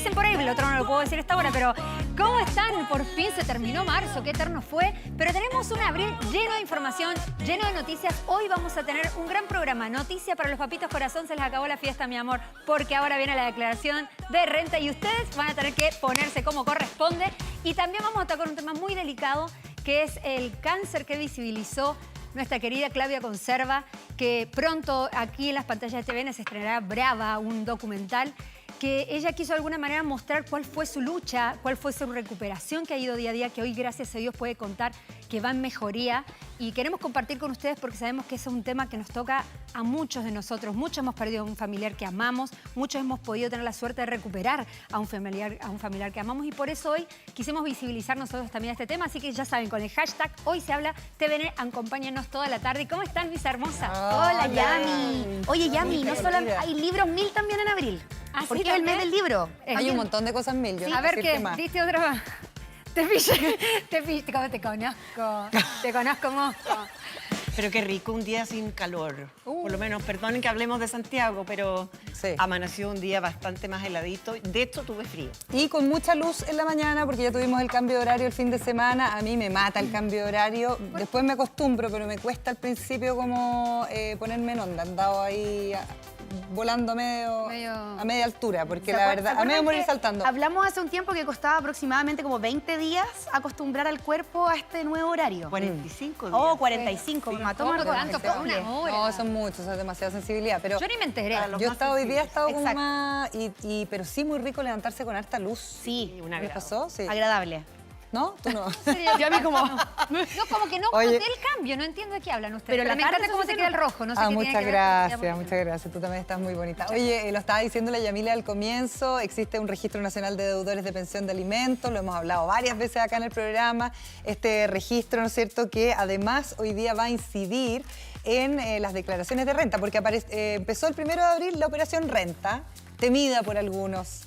dicen por ahí, el otro no lo puedo decir a esta hora, pero ¿cómo están? Por fin se terminó marzo, qué eterno fue. Pero tenemos un abril lleno de información, lleno de noticias. Hoy vamos a tener un gran programa. Noticia para los papitos corazón, se les acabó la fiesta, mi amor, porque ahora viene la declaración de renta y ustedes van a tener que ponerse como corresponde. Y también vamos a tocar un tema muy delicado, que es el cáncer que visibilizó nuestra querida Claudia Conserva, que pronto aquí en las pantallas de TVN se estrenará Brava, un documental que ella quiso de alguna manera mostrar cuál fue su lucha, cuál fue su recuperación que ha ido día a día, que hoy gracias a Dios puede contar que va en mejoría. Y queremos compartir con ustedes porque sabemos que ese es un tema que nos toca a muchos de nosotros. Muchos hemos perdido a un familiar que amamos, muchos hemos podido tener la suerte de recuperar a un familiar que amamos y por eso hoy quisimos visibilizar nosotros también este tema. Así que ya saben, con el hashtag Hoy se habla TVN, acompáñenos toda la tarde. ¿Cómo están, mis hermosas? Hola, Yami. Oye, Yami, no solo hay libros 1000 también en abril. ¿Ah, porque sí, es el mes también? del libro. Hay un montón de cosas 1000. Sí. A ver qué, ¿viste otra vez? Te pillé, ¿cómo te conozco? Te conozco, mosco. Pero qué rico, un día sin calor. Por lo menos, perdonen que hablemos de Santiago, pero Sí. amaneció un día bastante más heladito. De hecho, tuve frío. Y con mucha luz en la mañana, porque ya tuvimos el cambio de horario el fin de semana. A mí me mata el cambio de horario. Después me acostumbro, pero me cuesta al principio como ponerme en onda. Andado ahí volando a media altura, porque la verdad, a medio morir saltando. Hablamos hace un tiempo que costaba aproximadamente como 20 días acostumbrar al cuerpo a este nuevo horario. 45 días. Oh, 45, me mató ¿Cómo Marco. tanto? Por una hora. No, son muchos, es demasiada sensibilidad. Pero Yo ni me enteré. yo he estado hoy día, he estado como Exacto. más... pero sí muy rico levantarse con harta luz. Sí, un ¿Qué agrado. pasó? Sí. agradable. ¿No? ¿Tú no? Yo a mí como... Yo como que no Oye. noté el cambio, no entiendo de qué hablan ustedes. Pero Pero la me encanta tarde cómo se te hizo queda el rojo. No sé qué tiene Muchas que ver gracias, con muchas gracias. Tú también estás muy bonita. Oye, lo estaba diciendo la Yamila al comienzo, existe un registro nacional de deudores de pensión de alimentos, lo hemos hablado varias veces acá en el programa, este registro, ¿no es cierto?, que además hoy día va a incidir en las declaraciones de renta, porque empezó el 1 de abril la operación renta, temida por algunos,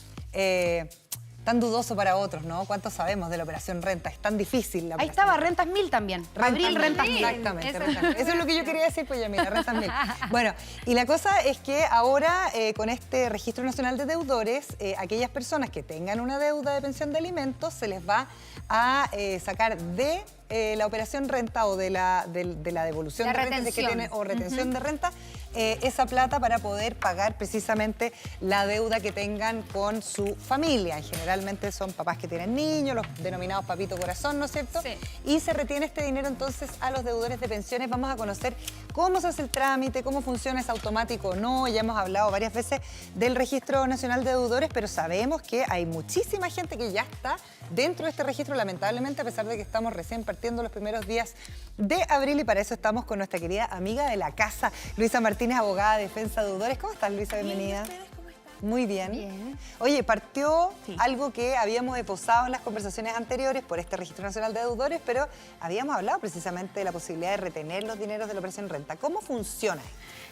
tan dudoso para otros, ¿no? ¿Cuánto sabemos de la operación renta? Es tan difícil la Ahí operación estaba, renta. rentas 1000 también. Abril, rentas 1000. Exactamente, Eso. rentas 1000. Eso es lo que yo quería decir, pues Yamila, rentas 1000. Bueno, y la cosa es que ahora con este Registro Nacional de Deudores, aquellas personas que tengan una deuda de pensión de alimentos se les va a sacar de la operación renta o de la devolución La de renta retención. que tiene, o retención de renta, esa plata para poder pagar precisamente la deuda que tengan con su familia. Y generalmente son papás que tienen niños, los denominados papito corazón, ¿no es cierto? Sí. Y se retiene este dinero entonces a los deudores de pensiones. Vamos a conocer cómo se hace el trámite, cómo funciona, es automático o no. Ya hemos hablado varias veces del Registro Nacional de Deudores, pero sabemos que hay muchísima gente que ya está dentro de este registro, lamentablemente, a pesar de que estamos recién partiendo los primeros días de abril, y para eso estamos con nuestra querida amiga de la casa, Luisa Martínez, abogada de defensa de deudores. ¿Cómo estás, Luisa? Bienvenida. Muy bien. Bien. Oye, partió Sí. algo que habíamos esbozado en las conversaciones anteriores por este Registro Nacional de Deudores, pero habíamos hablado precisamente de la posibilidad de retener los dineros de la operación renta. ¿Cómo funciona?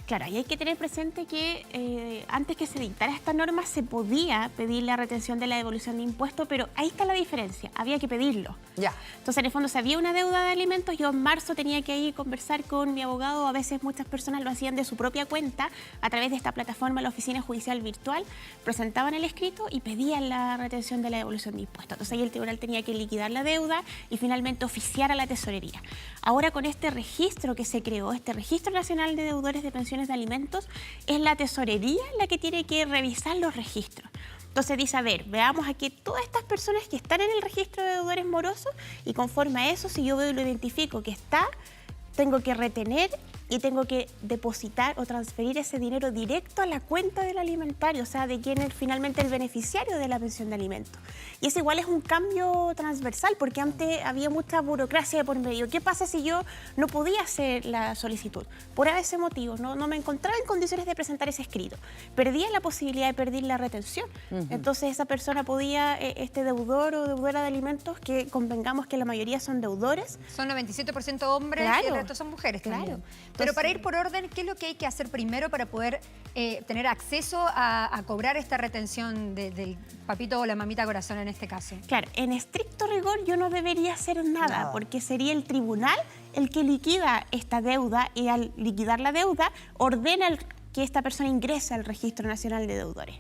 Claro, y hay que tener presente que antes que se dictara esta norma se podía pedir la retención de la devolución de impuestos, pero ahí está la diferencia, había que pedirlo. Ya. Entonces, en el fondo, si había una deuda de alimentos, yo en marzo tenía que ir a conversar con mi abogado, a veces muchas personas lo hacían de su propia cuenta, a través de esta plataforma, la Oficina Judicial Virtual, presentaban el escrito y pedían la retención de la devolución de impuestos. Entonces ahí el tribunal tenía que liquidar la deuda y finalmente oficiar a la tesorería. Ahora con este registro que se creó, este Registro Nacional de Deudores de Pensiones de Alimentos, es la tesorería la que tiene que revisar los registros. Entonces dice, a ver, veamos aquí todas estas personas que están en el registro de deudores morosos y conforme a eso, si yo veo y lo identifico que está, tengo que retener y tengo que depositar o transferir ese dinero directo a la cuenta del alimentario, o sea, de quien es finalmente el beneficiario de la pensión de alimentos. Y eso igual es un cambio transversal, porque antes había mucha burocracia de por medio. ¿Qué pasa si yo no podía hacer la solicitud? Por ese motivo, no me encontraba en condiciones de presentar ese escrito. Perdía la posibilidad de pedir la retención. Entonces esa persona podía, este deudor o deudora de alimentos, que convengamos que la mayoría son deudores. Son 97% hombres y el Claro. resto son mujeres Claro. también. Entonces, Pero para ir por orden, ¿qué es lo que hay que hacer primero para poder tener acceso a cobrar esta retención del papito o la mamita corazón en este caso? Claro, en estricto rigor yo no debería hacer nada, porque sería el tribunal el que liquida esta deuda y al liquidar la deuda ordena que esta persona ingrese al Registro Nacional de Deudores.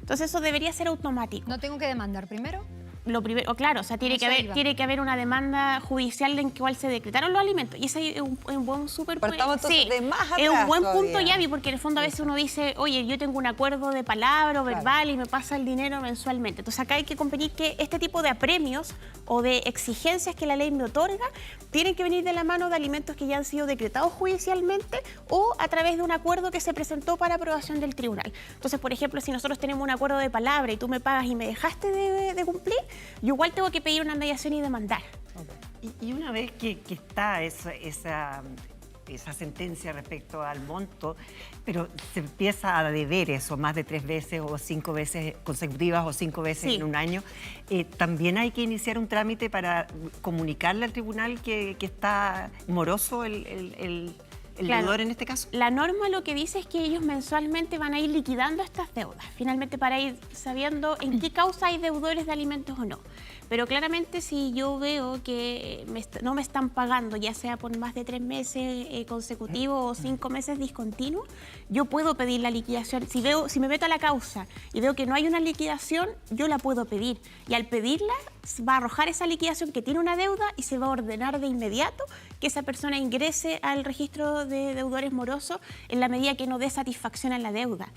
Entonces eso debería ser automático. ¿No tengo que demandar primero? Lo primero, claro, o sea, tiene que haber una demanda judicial en cual se decretaron los alimentos. Y ese es un buen súper... Partamos entonces de más atrás es un buen punto, todavía. Yavi, porque en el fondo a veces uno dice, oye, yo tengo un acuerdo de palabra o verbal y me pasa el dinero mensualmente. Entonces acá hay que convenir que este tipo de apremios o de exigencias que la ley me otorga tienen que venir de la mano de alimentos que ya han sido decretados judicialmente o a través de un acuerdo que se presentó para aprobación del tribunal. Entonces, por ejemplo, si nosotros tenemos un acuerdo de palabra y tú me pagas y me dejaste de cumplir, yo igual tengo que pedir una mediación y demandar. Y una vez que está esa sentencia respecto al monto, pero se empieza a deber eso más de 3 veces o 5 veces consecutivas o 5 veces en un año, también hay que iniciar un trámite para comunicarle al tribunal que está moroso el deudor en este caso. La norma lo que dice es que ellos mensualmente van a ir liquidando estas deudas, finalmente para ir sabiendo en qué causa hay deudores de alimentos o no. Pero claramente si yo veo que no me están pagando, ya sea por más de 3 meses consecutivos o 5 meses discontinuos, yo puedo pedir la liquidación. Si me meto a la causa y veo que no hay una liquidación, yo la puedo pedir. Y al pedirla, va a arrojar esa liquidación que tiene una deuda y se va a ordenar de inmediato que esa persona ingrese al registro de deudores morosos en la medida que no dé satisfacción a la deuda.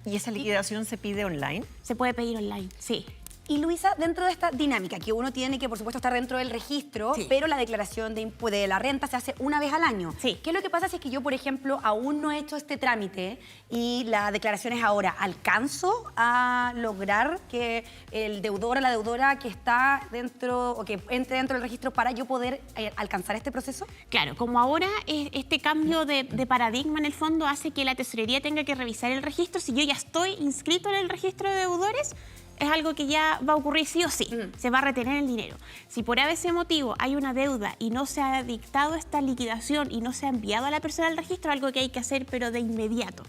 ¿Y esa liquidación se pide online? Se puede pedir online, sí. Y Luisa, dentro de esta dinámica, que uno tiene que, por supuesto, estar dentro del registro, pero la declaración de la renta se hace una vez al año. Sí. ¿Qué es lo que pasa si es que yo, por ejemplo, aún no he hecho este trámite y la declaración es ahora? ¿Alcanzo a lograr que el deudor o la deudora que está dentro o que entre dentro del registro para yo poder alcanzar este proceso? Claro, como ahora este cambio de paradigma en el fondo hace que la tesorería tenga que revisar el registro. Si yo ya estoy inscrito en el registro de deudores, es algo que ya va a ocurrir sí o sí, se va a retener el dinero. Si por ese motivo hay una deuda y no se ha dictado esta liquidación y no se ha enviado a la persona al registro, algo que hay que hacer pero de inmediato.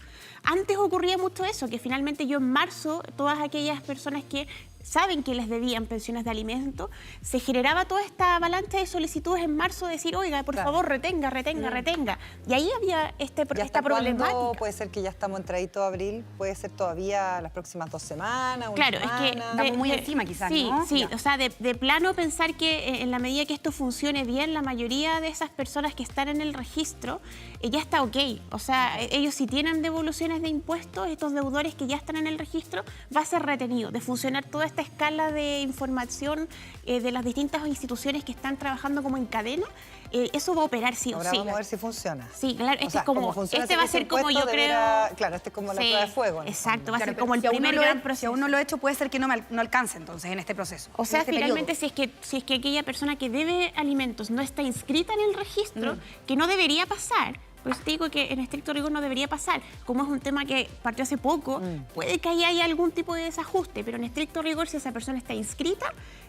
Antes ocurría mucho eso, que finalmente yo en marzo, todas aquellas personas que saben que les debían pensiones de alimento, se generaba toda esta avalancha de solicitudes en marzo de decir, oiga, por favor, retenga. Y ahí había esta problemática. ¿Cuándo puede ser que ya estamos entradito a abril? ¿Puede ser todavía las próximas 2 semanas, una claro, semana? es que estamos muy encima quizás, sí, ¿no? Sí, Ya. o sea, de plano pensar que en la medida que esto funcione bien, la mayoría de esas personas que están en el registro ya está ok. O sea, ellos si tienen devoluciones de impuestos, estos deudores que ya están en el registro, va a ser retenido de funcionar toda esta escala de información de las distintas instituciones que están trabajando como en cadena. Eso va a operar sí o sí. Ahora vamos a ver si funciona. Sí, claro, O sea, como funciona este va a ser como yo creo... Claro, este es como la Sí, prueba de fuego. en el exacto, fondo. va a Claro, ser pero como el si aún primer no lo gran he- proceso. Si aún no lo he hecho, puede ser que no alcance entonces en este proceso. O sea, en este finalmente, periodo. si es que aquella persona que debe alimentos no está inscrita en el registro, que no debería pasar, por eso te digo que en estricto rigor no debería pasar. Como es un tema que partió hace poco, puede que ahí haya algún tipo de desajuste, pero en estricto rigor, si esa persona está inscrita,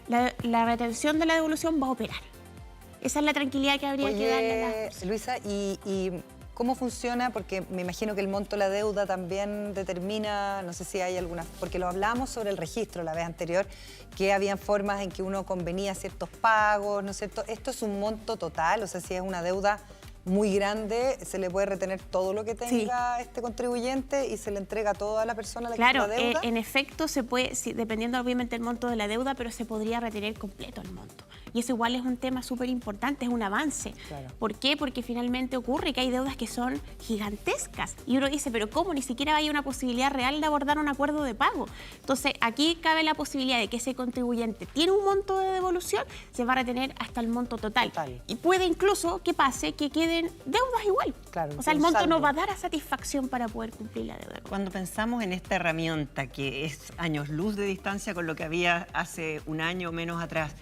la retención de la devolución va a operar. Esa es la tranquilidad que habría que darle a las personas. Luisa, ¿y cómo funciona? Porque me imagino que el monto de la deuda también determina, no sé si hay alguna, porque lo hablamos sobre el registro la vez anterior, que habían formas en que uno convenía ciertos pagos, ¿no es cierto? Esto es un monto total, o sea, si es una deuda muy grande, se le puede retener todo lo que tenga este contribuyente y se le entrega a toda la persona a la que Claro, hizo la deuda. en efecto se puede, dependiendo obviamente del monto de la deuda, pero se podría retener completo el monto. Y eso igual es un tema súper importante, es un avance. Claro. ¿Por qué? Porque finalmente ocurre que hay deudas que son gigantescas. Y uno dice, pero ¿cómo? Ni siquiera hay una posibilidad real de abordar un acuerdo de pago. Entonces, aquí cabe la posibilidad de que ese contribuyente tiene un monto de devolución, se va a retener hasta el monto total. Y puede incluso que pase que queden deudas igual. Claro, o sea, el un monto saldo. no va a dar a satisfacción para poder cumplir la deuda. Cuando pensamos en esta herramienta que es años luz de distancia con lo que había hace un año o menos atrás,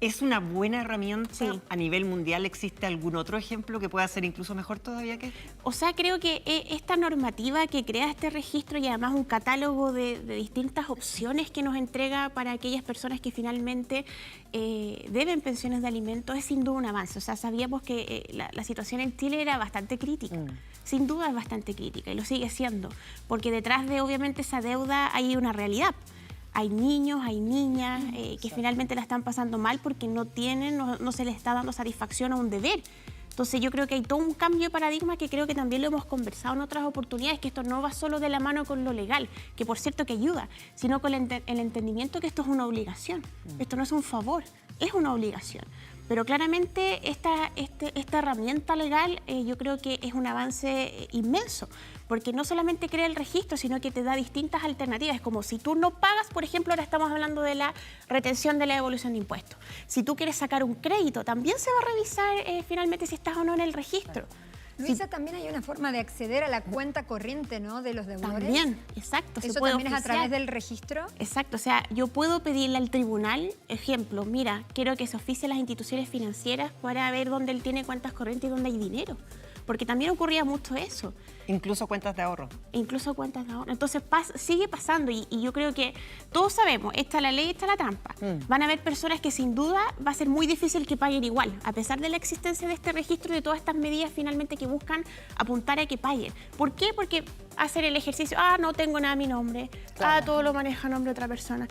¿es una buena herramienta? Sí. ¿A nivel mundial existe algún otro ejemplo que pueda ser incluso mejor todavía que este? O sea, creo que esta normativa que crea este registro y además un catálogo de distintas opciones que nos entrega para aquellas personas que finalmente deben pensiones de alimentos es sin duda un avance. O sea, sabíamos que la situación en Chile era bastante crítica. Sin duda es bastante crítica y lo sigue siendo, porque detrás de obviamente esa deuda hay una realidad. Hay niños, hay niñas que finalmente la están pasando mal porque no se les está dando satisfacción a un deber. Entonces yo creo que hay todo un cambio de paradigma que creo que también lo hemos conversado en otras oportunidades, que esto no va solo de la mano con lo legal, que por cierto que ayuda, sino con el entendimiento que esto es una obligación. Esto no es un favor, es una obligación. Pero claramente esta herramienta legal yo creo que es un avance inmenso, porque no solamente crea el registro, sino que te da distintas alternativas. Es como si tú no pagas, por ejemplo, ahora estamos hablando de la retención de la devolución de impuestos. Si tú quieres sacar un crédito, también se va a revisar finalmente si estás o no en el registro. Luisa, también hay una forma de acceder a la cuenta corriente, ¿no?, de los deudores. También, exacto. ¿Eso también es a través del registro? Exacto, o sea, yo puedo pedirle al tribunal, ejemplo, mira, quiero que se oficie a las instituciones financieras para ver dónde él tiene cuentas corrientes y dónde hay dinero. Porque también ocurría mucho eso. Incluso cuentas de ahorro. Incluso cuentas de ahorro. Entonces sigue pasando y yo creo que todos sabemos, está la ley, está la trampa. Van a haber personas que sin duda va a ser muy difícil que paguen igual, a pesar de la existencia de este registro y de todas estas medidas finalmente que buscan apuntar a que paguen. ¿Por qué? Porque hacer el ejercicio, no tengo nada a mi nombre, Claro. todo lo maneja a nombre de otra persona.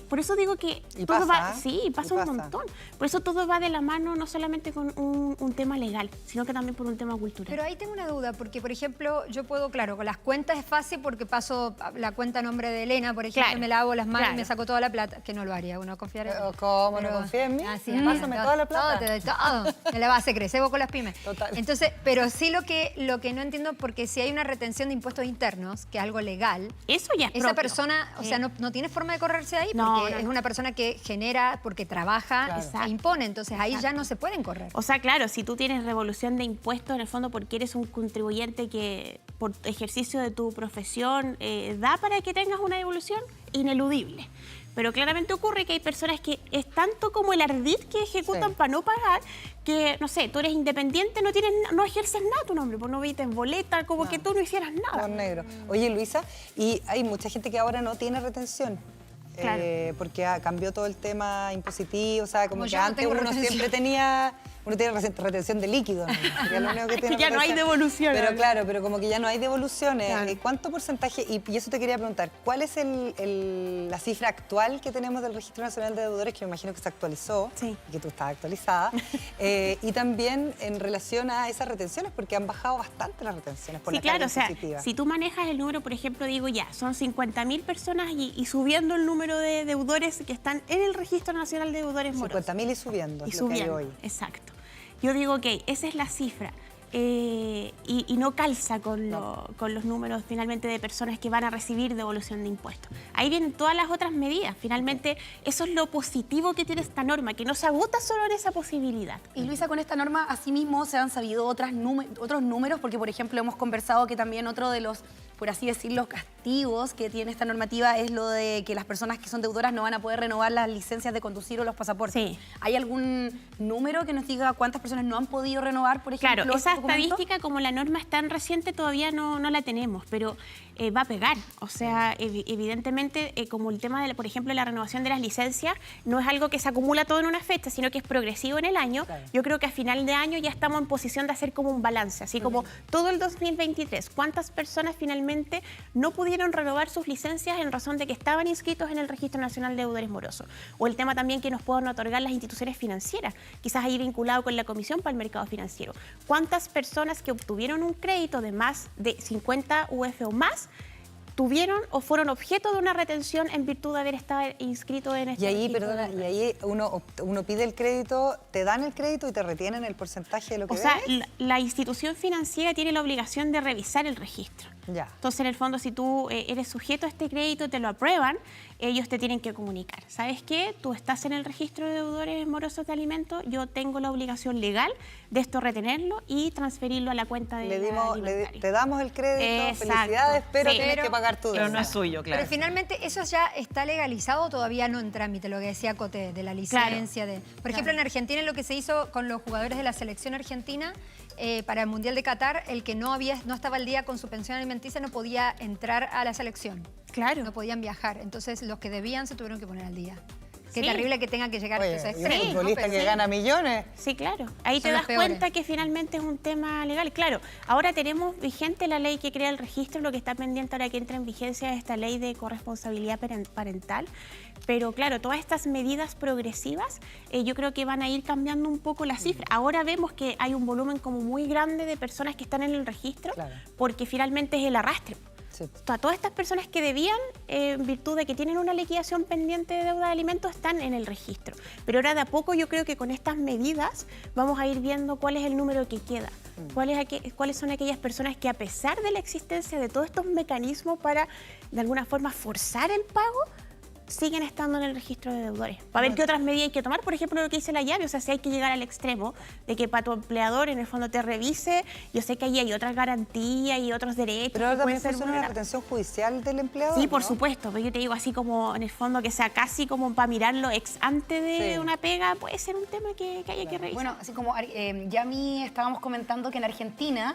Por eso digo que Y todo pasa, va, sí, pasa y un pasa. montón. Por eso todo va de la mano no solamente con un tema legal, sino que también por un tema cultural. Pero ahí tengo una duda, porque, por ejemplo, yo puedo, claro, con las cuentas es fácil porque paso la cuenta a nombre de Elena, por ejemplo, Claro, me lavo las manos y claro. me saco toda la plata, que no lo haría, uno confiar en mí. ¿Cómo no confía en mí? Así, Pásame toda la plata. Todo, te doy todo. Me la base crece con las pymes. Total. Entonces, pero sí lo que no entiendo, porque si hay una retención de impuestos internos, que es algo legal, Eso ya es esa propio. persona, o sea, no tiene forma de correrse ahí, No, porque no, es no. una persona que genera, porque trabaja Claro. e impone, entonces ahí ya no se pueden correr. O sea, claro, si tú tienes revolución de impuestos, en el fondo porque eres un contribuyente que por ejercicio de tu profesión da para que tengas una devolución, ineludible. Pero claramente ocurre que hay personas que es tanto como el ardid que ejecutan Sí. para no pagar, que, no sé, tú eres independiente, no ejerces nada tu nombre, pues no vites boleta, como que tú no hicieras nada. Por negro. Oye, Luisa, y hay mucha gente que ahora no tiene retención. Claro. Porque cambió todo el tema impositivo, o sea, como Como que yo no antes tengo uno retención. siempre tenía, uno tiene retención de líquido, ¿no? Sería lo único que tiene Ya no hay retención. devolución, Pero ¿no? claro, pero como que ya no hay devoluciones. Claro. ¿Cuánto porcentaje, y eso te quería preguntar, cuál es la cifra actual que tenemos del Registro Nacional de Deudores, que me imagino que se actualizó, Sí. y que tú estás actualizada, y también en relación a esas retenciones, porque han bajado bastante las retenciones por Sí, la carga claro, o sea, impositiva. si tú manejas el número, por ejemplo, digo ya, son 50.000 personas y subiendo el número de deudores que están en el Registro Nacional de Deudores Morosos. 50.000 y subiendo, Y es lo que hay subiendo, hoy. exacto. Yo digo, ok, esa es la cifra. Y no calza con los números finalmente de personas que van a recibir devolución de impuestos. Ahí vienen todas las otras medidas. Finalmente, eso es lo positivo que tiene esta norma, que no se agota solo en esa posibilidad. Y Luisa, con esta norma, asimismo, se han sabido otros números, porque, por ejemplo, hemos conversado que también otro de los, por así decirlo, castigos que tiene esta normativa es lo de que las personas que son deudoras no van a poder renovar las licencias de conducir o los pasaportes. Sí. ¿Hay algún número que nos diga cuántas personas no han podido renovar, por ejemplo, Claro, esa este documento? estadística, como la norma es tan reciente, todavía no la tenemos, pero va a pegar. O sea, evidentemente, como el tema, por ejemplo, la renovación de las licencias, no es algo que se acumula todo en una fecha, sino que es progresivo en el año. Claro. Yo creo que a final de año ya estamos en posición de hacer como un balance, así como todo el 2023, cuántas personas finalmente no pudieron renovar sus licencias en razón de que estaban inscritos en el Registro Nacional de Deudores Morosos. O el tema también que nos puedan otorgar las instituciones financieras, quizás ahí vinculado con la Comisión para el Mercado Financiero. ¿Cuántas personas que obtuvieron un crédito de más de 50 UF o más tuvieron o fueron objeto de una retención en virtud de haber estado inscrito en este Y ahí, registro perdona, de y deudores? ahí uno pide el crédito, te dan el crédito y te retienen el porcentaje de lo que O sea, debes. la institución financiera tiene la obligación de revisar el registro. Ya. Entonces, en el fondo, si tú eres sujeto a este crédito, te lo aprueban, ellos te tienen que comunicar. ¿Sabes qué? Tú estás en el registro de deudores morosos de alimentos, yo tengo la obligación legal de esto retenerlo y transferirlo a la cuenta de la alimentaria. Te damos el crédito, Exacto. felicidades, pero Sí. tienes que pagar tu deuda. Pero no es suyo, claro. Pero finalmente eso ya está legalizado o todavía no en trámite, lo que decía Coté, de la licencia. Por ejemplo, en Argentina lo que se hizo con los jugadores de la selección argentina para el Mundial de Qatar, el que no estaba al día con su pensión alimenticia no podía entrar a la selección. Claro. No podían viajar. Entonces los que debían se tuvieron que poner al día. Qué terrible que tenga que llegar a Oye, ese y un extremo, ¿no? futbolista Pero que sí. gana millones. Sí, claro. Ahí Son te los das peores. cuenta que finalmente es un tema legal. Claro, ahora tenemos vigente la ley que crea el registro, lo que está pendiente ahora que entra en vigencia es esta ley de corresponsabilidad parental. Pero claro, todas estas medidas progresivas yo creo que van a ir cambiando un poco la cifra. Ahora vemos que hay un volumen como muy grande de personas que están en el registro Claro. porque finalmente es el arrastre. Sí. A todas estas personas que debían, en virtud de que tienen una liquidación pendiente de deuda de alimentos, están en el registro. Pero ahora de a poco yo creo que con estas medidas vamos a ir viendo cuál es el número que queda. Cuáles son aquellas personas que a pesar de la existencia de todos estos mecanismos para de alguna forma forzar el pago, siguen estando en el registro de deudores. Para ver qué otras medidas hay que tomar, por ejemplo, lo que dice la llave, o sea, si hay que llegar al extremo de que para tu empleador en el fondo te revise, yo sé que ahí hay otras garantías y otros derechos. Pero ahora que también pueden ser funciona la vulnerables. retención judicial del empleador, Sí, por ¿no? supuesto, pero yo te digo así como en el fondo que sea casi como para mirarlo ex antes de Sí. una pega, puede ser un tema que haya que revisar. Bueno, así como Yami estábamos comentando que en Argentina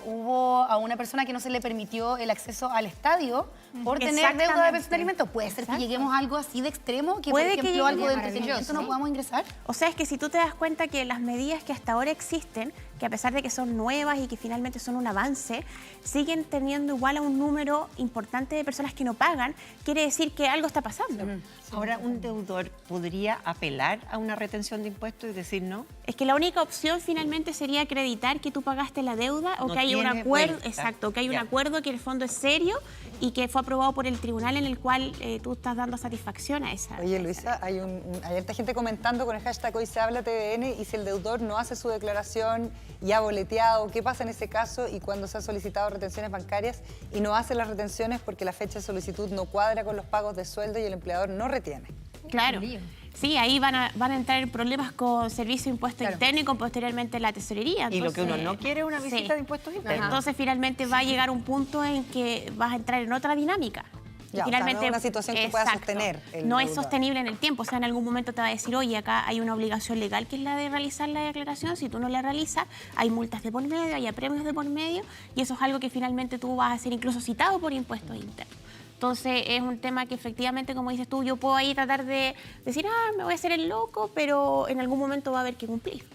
hubo a una persona que no se le permitió el acceso al estadio por tener deuda de Exactamente. pensión de alimentos. ¿Puede ser que lleguemos a algo así de extremo? Que, Puede por que ejemplo, algo de lleguemos. entretenimiento no Sí. podamos ingresar. O sea, es que si tú te das cuenta que las medidas que hasta ahora existen, que a pesar de que son nuevas y que finalmente son un avance, siguen teniendo igual a un número importante de personas que no pagan, quiere decir que algo está pasando. Ahora, ¿un deudor podría apelar a una retención de impuestos y decir no? Es que la única opción finalmente sería acreditar que tú pagaste la deuda o No que hay un tiene acuerdo, vuelta. exacto, que hay un Ya. acuerdo que el fondo es serio y que fue aprobado por el tribunal en el cual tú estás dando satisfacción a esa. Oye, Luisa, hay harta gente comentando con el hashtag Hoy se habla TVN y si el deudor no hace su declaración y ha boleteado, ¿qué pasa en ese caso? Y cuando se han solicitado retenciones bancarias y no hace las retenciones porque la fecha de solicitud no cuadra con los pagos de sueldo y el empleador no retiene. Claro. lío. Sí, ahí van a entrar en problemas con servicio de impuesto Claro. interno y con posteriormente la tesorería. Y lo que uno Entonces, no quiere es una visita sí. de impuestos internos. Entonces finalmente va a llegar un punto en que vas a entrar en otra dinámica. Y Ya, o sea, no es una situación que pueda exacto, sostener el no es deudor. sostenible en el tiempo. O sea, en algún momento te va a decir, oye, acá hay una obligación legal que es la de realizar la declaración. Si tú no la realizas, hay multas de por medio, hay apremios de por medio. Y eso es algo que finalmente tú vas a ser incluso citado por impuestos internos. Entonces es un tema que efectivamente, como dices tú, yo puedo ahí tratar de decir, me voy a hacer el loco, pero en algún momento va a haber que cumplir.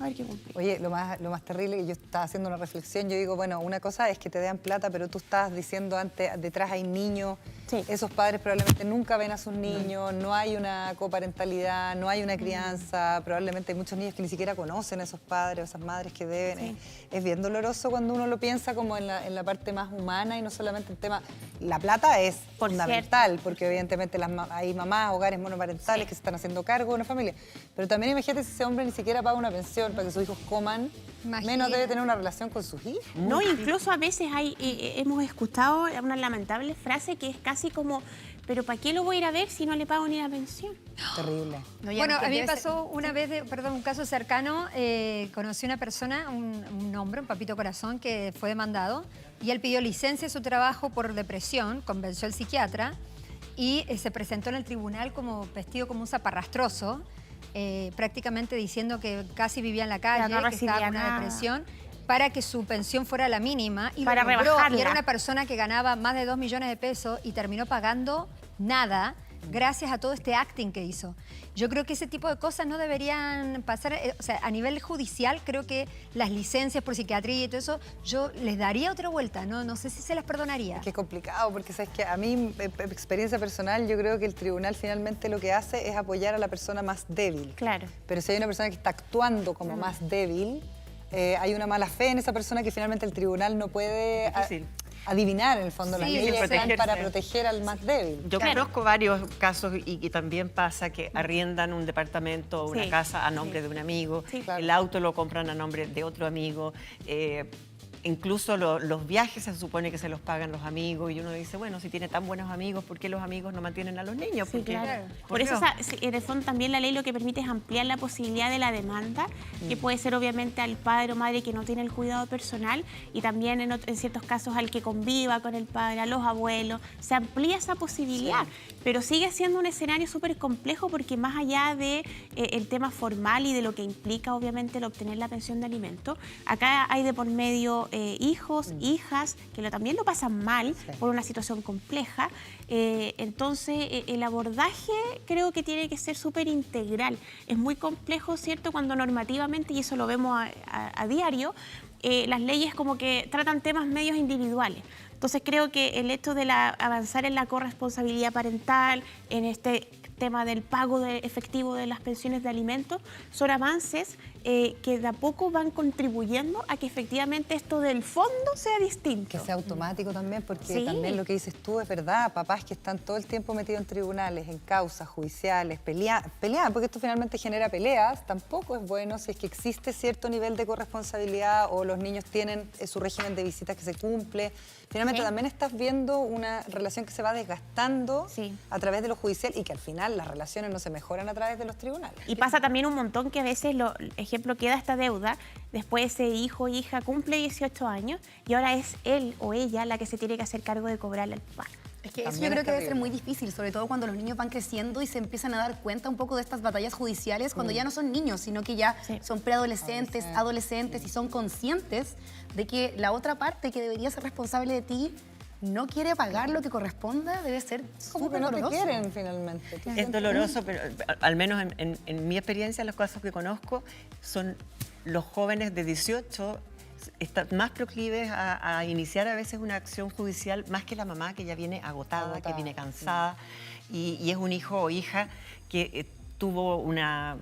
Va a haber que cumplir. Oye, lo más terrible, que yo estaba haciendo una reflexión, yo digo, bueno, una cosa es que te den plata, pero tú estás diciendo antes, detrás hay niños, Sí. esos padres probablemente nunca ven a sus niños, no hay una coparentalidad, no hay una crianza, probablemente hay muchos niños que ni siquiera conocen a esos padres o esas madres que deben. Sí. Es bien doloroso cuando uno lo piensa como en la parte más humana y no solamente el tema. La plata es Por fundamental, porque evidentemente hay mamás, hogares monoparentales Sí. que se están haciendo cargo de una familia, pero también imagínate si ese hombre ni siquiera paga una pensión para que sus hijos coman, Imagina. menos debe tener una relación con sus hijos. No, incluso a veces hemos escuchado una lamentable frase que es casi como, pero ¿para qué lo voy a ir a ver si no le pago ni la pensión? Terrible. Bueno, a mí me pasó una vez, un caso cercano, conocí una persona, un hombre, un papito corazón, que fue demandado y él pidió licencia de su trabajo por depresión, convenció al psiquiatra y se presentó en el tribunal como vestido como un zaparrastroso, prácticamente diciendo que casi vivía en la calle, no que estaba recibía con una nada. depresión, para que su pensión fuera la mínima y lo Para logró. rebajarla. Y era una persona que ganaba más de 2 millones de pesos y terminó pagando nada gracias a todo este acting que hizo. Yo creo que ese tipo de cosas no deberían pasar, o sea, a nivel judicial creo que las licencias por psiquiatría y todo eso, yo les daría otra vuelta, no sé si se las perdonaría. Que es complicado, porque sabes que a mí, experiencia personal, yo creo que el tribunal finalmente lo que hace es apoyar a la persona más débil. Claro. Pero si hay una persona que está actuando como más débil, hay una mala fe en esa persona que finalmente el tribunal no puede Difícil. adivinar, en el fondo. Las Sí, leyes están protegerse. para proteger al más débil. Yo conozco varios casos y que también pasa que arriendan un departamento o una Sí. casa a nombre de un amigo, Sí. Claro. el auto lo compran a nombre de otro amigo, incluso los viajes se supone que se los pagan los amigos y uno dice, bueno, si tiene tan buenos amigos, ¿por qué los amigos no mantienen a los niños? Sí, Porque, claro. ¿por Por qué eso, no? o sea, en el fondo también la ley lo que permite es ampliar la posibilidad de la demanda, que puede ser obviamente al padre o madre que no tiene el cuidado personal y también en ciertos casos al que conviva con el padre, a los abuelos. Se amplía esa posibilidad, pero sigue siendo un escenario súper complejo porque más allá de el tema formal y de lo que implica obviamente el obtener la pensión de alimentos, acá hay de por medio hijos, hijas, que también lo pasan mal por una situación compleja. Entonces, el abordaje creo que tiene que ser súper integral. Es muy complejo, ¿cierto?, cuando normativamente, y eso lo vemos a diario, las leyes como que tratan temas medios individuales. Entonces creo que el hecho de avanzar en la corresponsabilidad parental, en este tema del pago efectivo de las pensiones de alimentos, son avances que de a poco van contribuyendo a que efectivamente esto del fondo sea distinto. Que sea automático también, porque Sí. también lo que dices tú es verdad. Papás que están todo el tiempo metidos en tribunales, en causas judiciales, peleando, porque esto finalmente genera peleas, tampoco es bueno si es que existe cierto nivel de corresponsabilidad o los niños tienen su régimen de visitas que se cumple. Finalmente también estás viendo una relación que se va desgastando a través de lo judicial y que al final las relaciones no se mejoran a través de los tribunales. Y pasa también un montón que a veces, ejemplo, queda esta deuda, después ese hijo o hija cumple 18 años y ahora es él o ella la que se tiene que hacer cargo de cobrarle al papá. Es que eso También yo creo es que debe ser terrible. muy difícil, sobre todo cuando los niños van creciendo y se empiezan a dar cuenta un poco de estas batallas judiciales, cuando ya no son niños, sino que ya son preadolescentes, adolescentes y son conscientes de que la otra parte que debería ser responsable de ti no quiere pagar lo que corresponda. Debe ser Como que súper no te doloroso. quieren finalmente. Es doloroso, pero al menos en mi experiencia, los casos que conozco, son los jóvenes de 18 están más proclives a iniciar a veces una acción judicial más que la mamá, que ya viene agotada, que viene cansada, y es un hijo o hija que tuvo una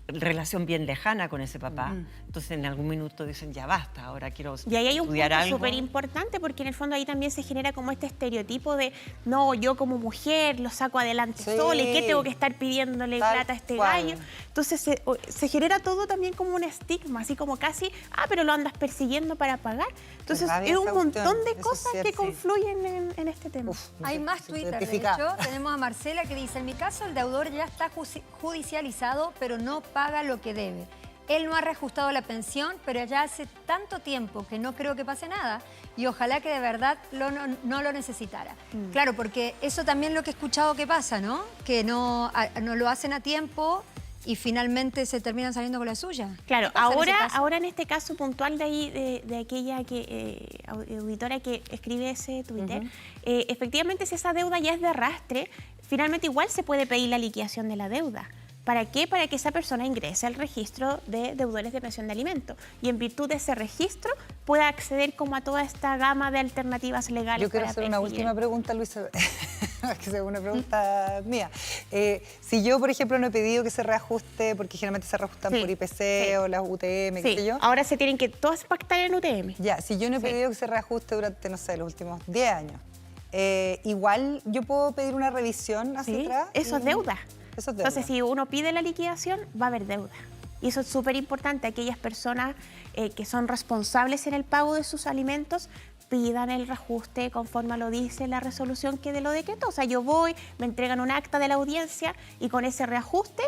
relación bien lejana con ese papá. Entonces en algún minuto dicen, ya basta, ahora quiero Y ahí hay un estudiar punto algo. súper importante, porque en el fondo ahí también se genera como este estereotipo de, no, yo como mujer lo saco adelante Sí. sola, ¿y qué tengo que estar pidiéndole Tal plata a este cual. gallo? Entonces se genera todo también como un estigma, así como casi, pero lo andas persiguiendo para pagar. Entonces rabia es un esa montón cuestión, de eso es cosas que cierto. confluyen en este tema. Uf, me Hay siento más Twitter, de identificada. hecho, tenemos a Marcela que dice, en mi caso el deudor ya está judicializado, pero no paga lo que debe. Él no ha reajustado la pensión, pero ya hace tanto tiempo que no creo que pase nada y ojalá que de verdad no lo necesitara. Claro, porque eso también es lo que he escuchado que pasa, ¿no? Que no lo hacen a tiempo y finalmente se terminan saliendo con la suya. Claro, ¿Qué pasa en ese caso? ahora en este caso puntual de ahí, de aquella auditora que escribe ese Twitter, efectivamente si esa deuda ya es de arrastre, finalmente igual se puede pedir la liquidación de la deuda. ¿Para qué? Para que esa persona ingrese al registro de deudores de pensión de alimentos y en virtud de ese registro pueda acceder como a toda esta gama de alternativas legales. Yo quiero para hacer una pedir. última pregunta, Luisa, que es una pregunta mía. Si yo, por ejemplo, no he pedido que se reajuste, porque generalmente se reajustan Sí, por IPC sí. o las UTM, qué sé Sí, yo. ahora se tienen que todas pactar en UTM. Ya, si yo no he Sí. pedido que se reajuste durante, no sé, los últimos 10 años, igual yo puedo pedir una revisión hacia Sí, atrás. eso es deuda. Eso es deuda. Entonces, si uno pide la liquidación, va a haber deuda. Y eso es súper importante. Aquellas personas que son responsables en el pago de sus alimentos pidan el reajuste conforme lo dice la resolución que de lo decretó. O sea, yo voy, me entregan un acta de la audiencia y con ese reajuste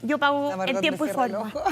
yo pago La Margot en tiempo me y cierra el forma. ojo.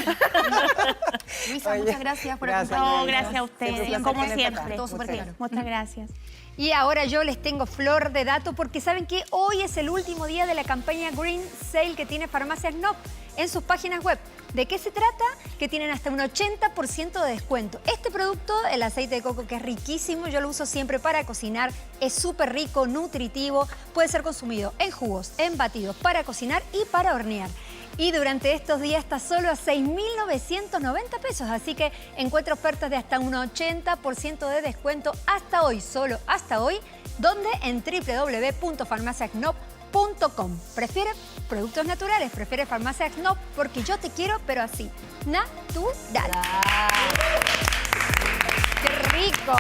Luisa, Oye, muchas gracias por gracias, acompañarnos. No, gracias a Siempre ustedes, un placer como tenerte acá. siempre. Todo súper claro. Muchas gracias. Y ahora yo les tengo flor de dato porque saben que hoy es el último día de la campaña Green Sale que tiene Farmacias Knop en sus páginas web. ¿De qué se trata? Que tienen hasta un 80% de descuento. Este producto, el aceite de coco, que es riquísimo, yo lo uso siempre para cocinar, es súper rico, nutritivo, puede ser consumido en jugos, en batidos, para cocinar y para hornear. Y durante estos días está solo a 6.990 pesos, así que encuentra ofertas de hasta un 80% de descuento hasta hoy, solo hasta hoy, donde en www.farmaciaknop.com. ¿Prefiere productos naturales? ¿Prefiere Farmacias Knop? Porque yo te quiero, pero así, natural. ¡Qué rico!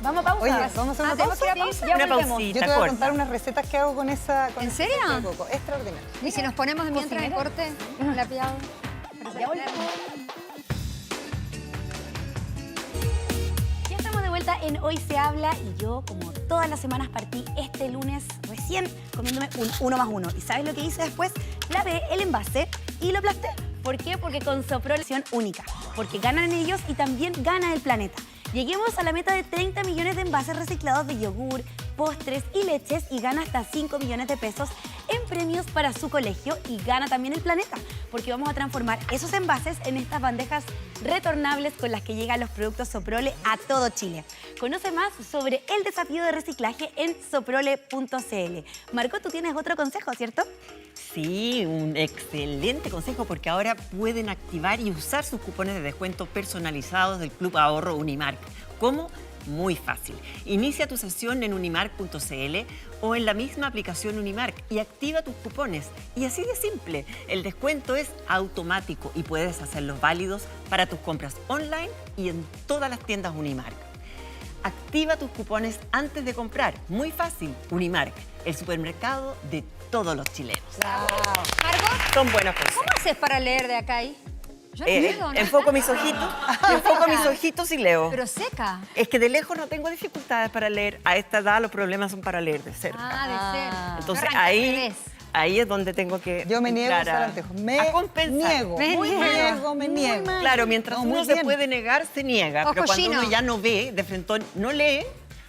¿Vamos a pausa? Oye, vamos a hacer una ¿tenemos que ir a pausa? pausa? Ya Una volvemos. pausita Yo te voy a corta. contar unas recetas que hago con esa. Con ¿En ese serio? aceite de coco. Extraordinario. ¿Y si nos ponemos mientras en corte la pillado? Ya estamos de vuelta en Hoy Se Habla y yo, como todas las semanas, partí este lunes recién comiéndome un 1 más 1. ¿Y sabes lo que hice después? Lavé el envase y lo aplasté. ¿Por qué? Porque con Sopro lección única. Porque ganan ellos y también gana el planeta. Lleguemos a la meta de 30 millones de envases reciclados de yogur, postres y leches y gana hasta 5 millones de pesos en premios para su colegio y gana también el planeta, porque vamos a transformar esos envases en estas bandejas retornables con las que llegan los productos Soprole a todo Chile. Conoce más sobre el desafío de reciclaje en soprole.cl. Marco, tú tienes otro consejo, ¿cierto? Sí, un excelente consejo porque ahora pueden activar y usar sus cupones de descuento personalizados del Club Ahorro Unimark. ¿Cómo? Muy fácil. Inicia tu sesión en unimark.cl o en la misma aplicación Unimark y activa tus cupones. Y así de simple, el descuento es automático y puedes hacerlos válidos para tus compras online y en todas las tiendas Unimark. Activa tus cupones antes de comprar. Muy fácil. Unimark, el supermercado de todos los chilenos. Margot, Son buenos consejos. ¿cómo haces para leer de acá ahí? Yo no leo, ¿no? Enfoco mis ojitos y leo. Pero seca. Es que de lejos no tengo dificultades para leer. A esta edad los problemas son para leer de cerca. Ah, de ser. Entonces Arranca al ahí, revés. ahí es donde tengo que Yo me niego a entrar usar anteojos. Me a compensar. niego. Me Muy niego. me niego. Claro, mientras No, muy uno se bien. puede negar, se niega. Ojo Pero cuando chino. uno ya no ve, de frente no lee,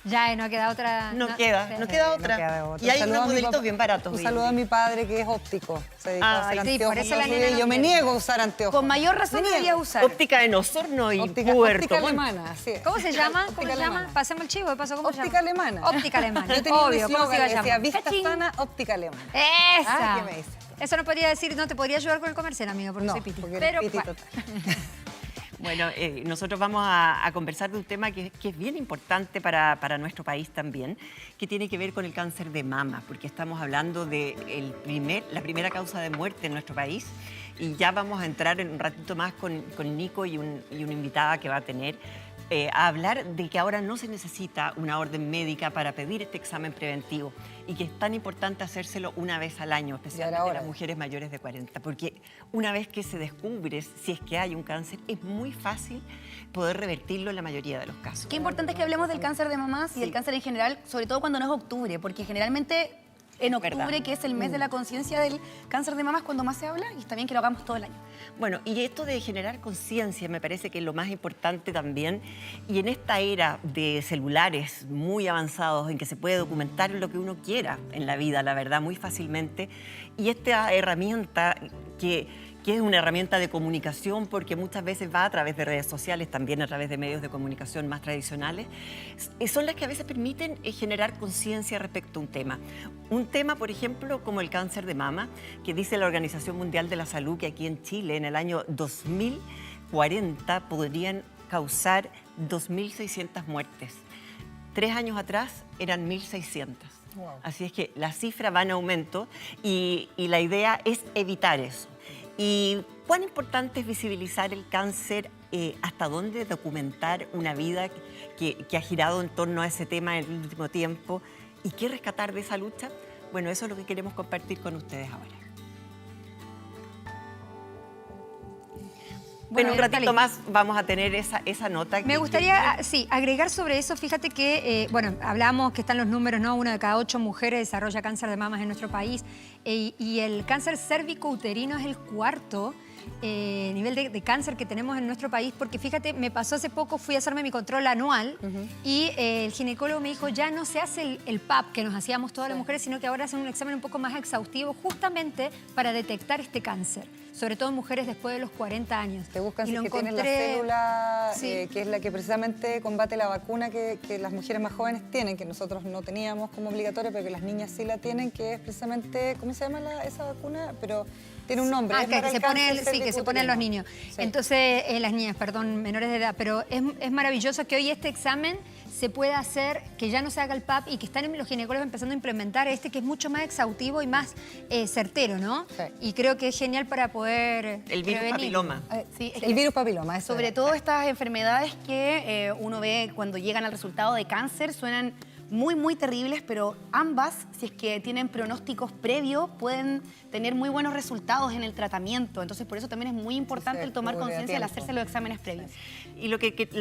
Ya, no queda otra. no queda No otra. queda otra. Y hay Un saludo unos a mi modelitos papá. bien baratos. Un hoy saludo en a día. mi padre que es óptico. Se dedicó a hacer sí, anteojos. por eso la Yo nena no yo me quiere. niego a usar anteojos. Con mayor razón Me debería niego. usar. Óptica en Osorno y Óptica Puerto Montt. alemana, así es. ¿Cómo se llama? ¿Cómo Óptica se llama? alemana. Pasemos el chivo, de paso, ¿cómo se Óptica llama? alemana. Óptica alemana. Yo tenía un Obvio, ¿cómo se eslogan iba a que decía llamar? vista Cachín. sana, óptica alemana. Esa. Ah, ¿qué me dice? Eso no podría decir, no te podría ayudar con el comercial, amigo, porque No, soy piti. porque eres Pero, piti bueno. total. Bueno, nosotros vamos a conversar de un tema que es bien importante para nuestro país también, que tiene que ver con el cáncer de mama, porque estamos hablando de la primera causa de muerte en nuestro país y ya vamos a entrar en un ratito más con Nico y una invitada que va a tener a hablar de que ahora no se necesita una orden médica para pedir este examen preventivo y que es tan importante hacérselo una vez al año, especialmente ahora. las mujeres mayores de 40, porque una vez que se descubre si es que hay un cáncer, es muy fácil poder revertirlo en la mayoría de los casos. Qué importante es que hablemos del cáncer de mamás y del cáncer en general, sobre todo cuando no es octubre, porque generalmente en octubre, Verdad. que es el mes de la conciencia del cáncer de mamás, cuando más se habla, y está bien que lo hagamos todo el año. Bueno, y esto de generar conciencia me parece que es lo más importante también. Y en esta era de celulares muy avanzados en que se puede documentar lo que uno quiera en la vida, la verdad, muy fácilmente. Y esta herramienta que es una herramienta de comunicación porque muchas veces va a través de redes sociales, también a través de medios de comunicación más tradicionales, son las que a veces permiten generar conciencia respecto a un tema. Un tema, por ejemplo, como el cáncer de mama, que dice la Organización Mundial de la Salud que aquí en Chile, en el año 2040, podrían causar 2.600 muertes. 3 años atrás eran 1.600. Wow. Así es que las cifras van en aumento y la idea es evitar eso. ¿Y cuán importante es visibilizar el cáncer? ¿Hasta dónde documentar una vida que ha girado en torno a ese tema en el último tiempo? ¿Y qué rescatar de esa lucha? Bueno, eso es lo que queremos compartir con ustedes ahora. Bueno, un ratito más vamos a tener esa nota. Me gustaría, sí, agregar sobre eso, fíjate que, bueno, hablamos que están los números, ¿no? 1 de cada 8 mujeres desarrolla cáncer de mamas en nuestro país y el cáncer cérvico-uterino es el cuarto nivel de cáncer que tenemos en nuestro país, porque fíjate, me pasó hace poco, fui a hacerme mi control anual y el ginecólogo me dijo, ya no se hace el PAP que nos hacíamos todas las mujeres, sino que ahora hacen un examen un poco más exhaustivo justamente para detectar este cáncer, sobre todo en mujeres después de los 40 años. Te buscan Y si lo es que tienes la encontré- célula, Sí. que es la que precisamente combate la vacuna que las mujeres más jóvenes tienen, que nosotros no teníamos como obligatoria, pero que las niñas sí la tienen, que es precisamente, ¿cómo se llama esa vacuna? Pero tiene un nombre. es Que para se el pone, cáncer sí, que se ponen los niños. Sí. Entonces, las niñas, perdón, menores de edad. Pero es maravilloso que hoy este examen se pueda hacer, que ya no se haga el PAP y que están los ginecólogos empezando a implementar este que es mucho más exhaustivo y más certero, ¿no? Sí. Y creo que es genial para poder El virus prevenir. papiloma. Sí, es El virus papiloma, eso sobre era. todo estas enfermedades que uno ve cuando llegan al resultado de cáncer suenan muy, muy terribles, pero ambas, si es que tienen pronósticos previos, pueden tener muy buenos resultados en el tratamiento. Entonces, por eso también es muy importante se el tomar descubre a conciencia al tiempo. hacerse los exámenes previos. Y lo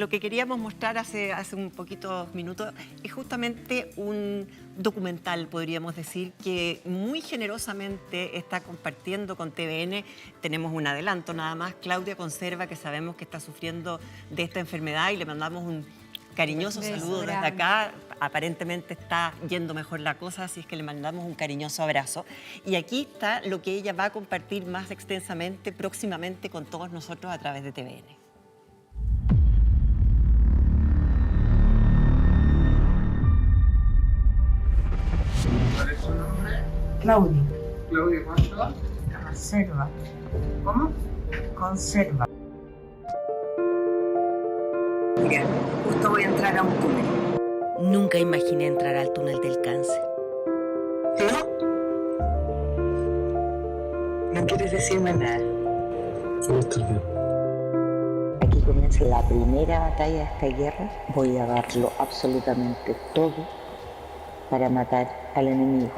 que queríamos mostrar hace un poquitos minutos es justamente un documental, podríamos decir, que muy generosamente está compartiendo con TVN. Tenemos un adelanto nada más. Claudia Conserva, que sabemos que está sufriendo de esta enfermedad y le mandamos Cariñoso Beso saludo desde grande. acá. Aparentemente está yendo mejor la cosa, así es que le mandamos un cariñoso abrazo. Y aquí está lo que ella va a compartir más extensamente próximamente con todos nosotros a través de TVN. ¿Cuál es su nombre? Claudia, Claudia, ¿cuánto? conserva. ¿Cómo? Conserva. Mira, justo voy a entrar a un túnel. Nunca imaginé entrar al túnel del cáncer. ¿No? ¿No quieres decirme nada? Aquí comienza la primera batalla de esta guerra. Voy a darlo absolutamente todo para matar al enemigo.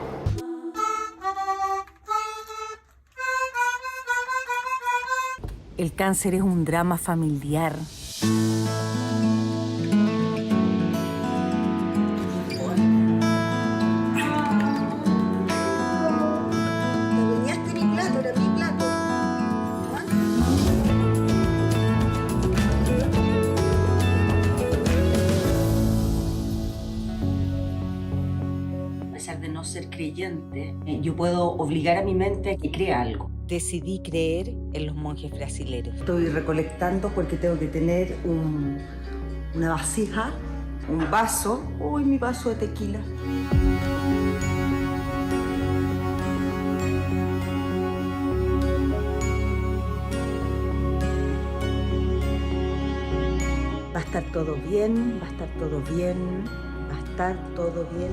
El cáncer es un drama familiar. A pesar de no ser creyente, yo puedo obligar a mi mente a que crea algo. Decidí creer en los monjes brasileros. Estoy recolectando porque tengo que tener una vasija, un vaso. Uy, mi vaso de tequila. Va a estar todo bien, va a estar todo bien, va a estar todo bien.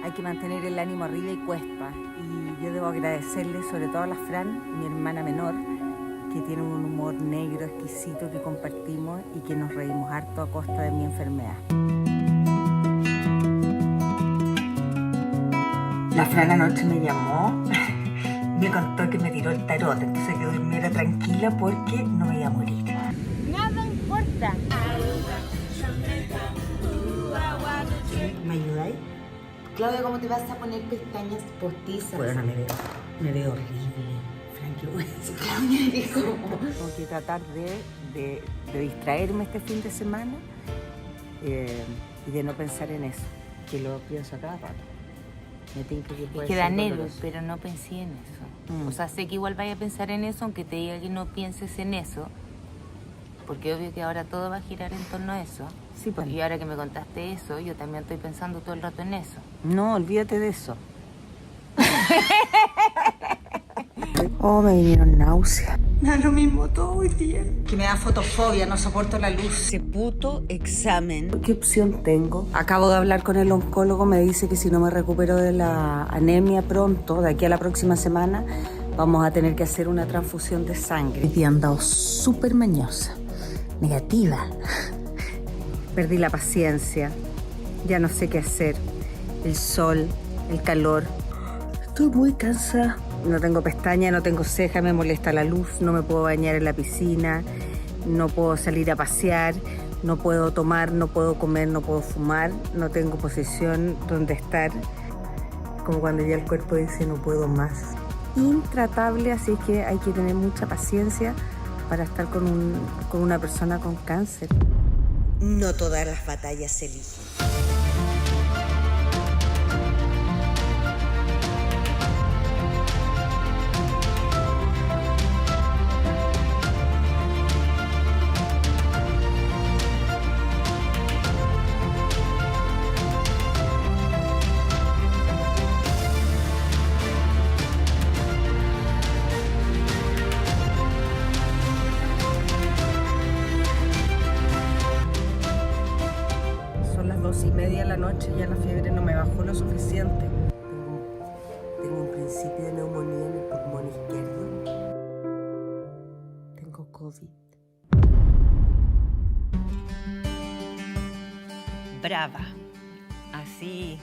Hay que mantener el ánimo arriba y cuesta. Y yo debo agradecerle sobre todo a la Fran, mi hermana menor, que tiene un humor negro exquisito que compartimos y que nos reímos harto a costa de mi enfermedad. La Fran anoche me llamó, me contó que me tiró el tarot, entonces que durmiera tranquila porque no me iba a morir. Nada importa. ¿Me ayudáis? Claudia, ¿cómo te vas a poner pestañas postizas? Bueno, me veo horrible. Fran, ¿qué voy a hacer? Claudia dijo. Tengo que tratar de distraerme este fin de semana y de no pensar en eso, que lo pienso a cada rato. Me tinca que puede Que da ser nervios, doloroso. pero no pensé en eso. Mm. O sea, sé que igual vaya a pensar en eso, aunque te diga que no pienses en eso. Porque obvio que ahora todo va a girar en torno a eso. Sí, pues. Y ahora que me contaste eso, yo también estoy pensando todo el rato en eso. No, olvídate de eso. Oh, me vinieron náuseas. Da lo mismo todo hoy día. Que me da fotofobia, no soporto la luz. Ese puto examen. ¿Qué opción tengo? Acabo de hablar con el oncólogo, me dice que si no me recupero de la anemia pronto, de aquí a la próxima semana, vamos a tener que hacer una transfusión de sangre. Y he andado súper mañosa, negativa. Perdí la paciencia. Ya no sé qué hacer. El sol, el calor. Estoy muy cansada. No tengo pestaña, no tengo ceja, me molesta la luz, no me puedo bañar en la piscina, no puedo salir a pasear, no puedo tomar, no puedo comer, no puedo fumar, no tengo posición donde estar. Como cuando ya el cuerpo dice no puedo más. Intratable, así que hay que tener mucha paciencia para estar con una persona con cáncer. No todas las batallas se eligen. Son las 2:30 de la noche, ya la fiebre no me bajó lo suficiente. Tengo un principio de neumonía en el pulmón izquierdo. Tengo COVID. Brava. Así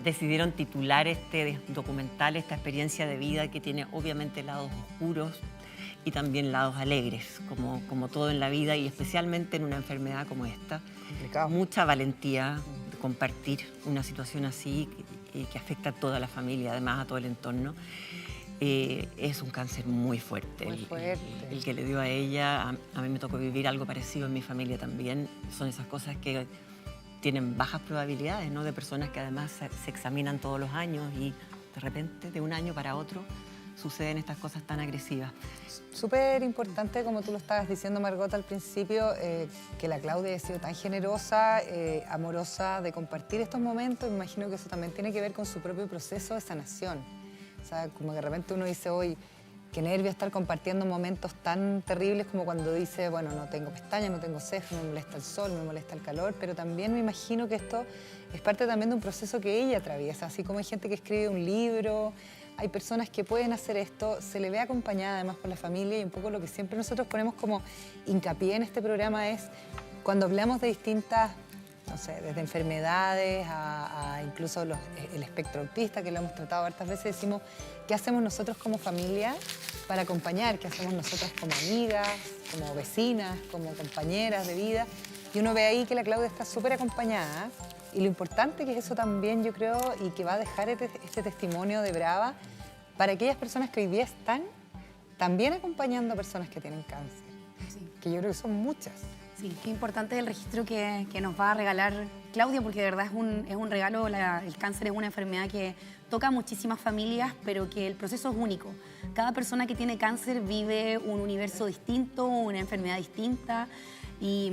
decidieron titular este documental, esta experiencia de vida que tiene obviamente lados oscuros y también lados alegres, como todo en la vida y especialmente en una enfermedad como esta. Complicado. Mucha valentía de compartir una situación así que afecta a toda la familia, además a todo el entorno. Es un cáncer muy fuerte. Muy fuerte. El que le dio a ella, a mí me tocó vivir algo parecido en mi familia también. Son esas cosas que tienen bajas probabilidades, ¿no? De personas que además se examinan todos los años y de repente, de un año para otro, suceden estas cosas tan agresivas. Súper importante, como tú lo estabas diciendo, Margot, al principio, que la Claudia haya sido tan generosa, amorosa de compartir estos momentos. Me imagino que eso también tiene que ver con su propio proceso de sanación. O sea, como que de repente uno dice, hoy, qué nervio estar compartiendo momentos tan terribles como cuando dice, bueno, no tengo pestañas, no tengo cejas, me molesta el sol, me molesta el calor, pero también me imagino que esto es parte también de un proceso que ella atraviesa, así como hay gente que escribe un libro, hay personas que pueden hacer esto, se le ve acompañada además por la familia, y un poco lo que siempre nosotros ponemos como hincapié en este programa es cuando hablamos de distintas, no sé, desde enfermedades a incluso el espectro autista, que lo hemos tratado hartas veces, decimos, ¿qué hacemos nosotros como familia para acompañar? ¿Qué hacemos nosotras como amigas, como vecinas, como compañeras de vida? Y uno ve ahí que la Claudia está súper acompañada, y lo importante que es eso también, yo creo, y que va a dejar este testimonio de Brava para aquellas personas que hoy día están también acompañando a personas que tienen cáncer, que yo creo que son muchas. Sí, qué importante el registro que nos va a regalar Claudia, porque de verdad es un regalo. El cáncer es una enfermedad que toca a muchísimas familias, pero que el proceso es único. Cada persona que tiene cáncer vive un universo distinto, una enfermedad distinta, y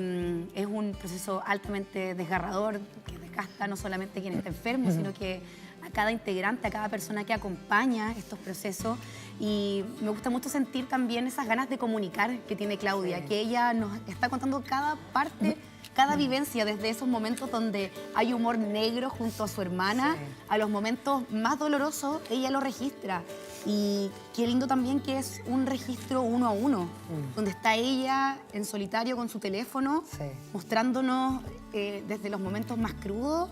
es un proceso altamente desgarrador, que desgasta no solamente a quien está enfermo, sino que a cada integrante, a cada persona que acompaña estos procesos. Y me gusta mucho sentir también esas ganas de comunicar que tiene Claudia, que ella nos está contando cada parte, cada vivencia, desde esos momentos donde hay humor negro junto a su hermana, a los momentos más dolorosos, ella lo registra. Y qué lindo también que es un registro 1 a 1, donde está ella en solitario con su teléfono, mostrándonos desde los momentos más crudos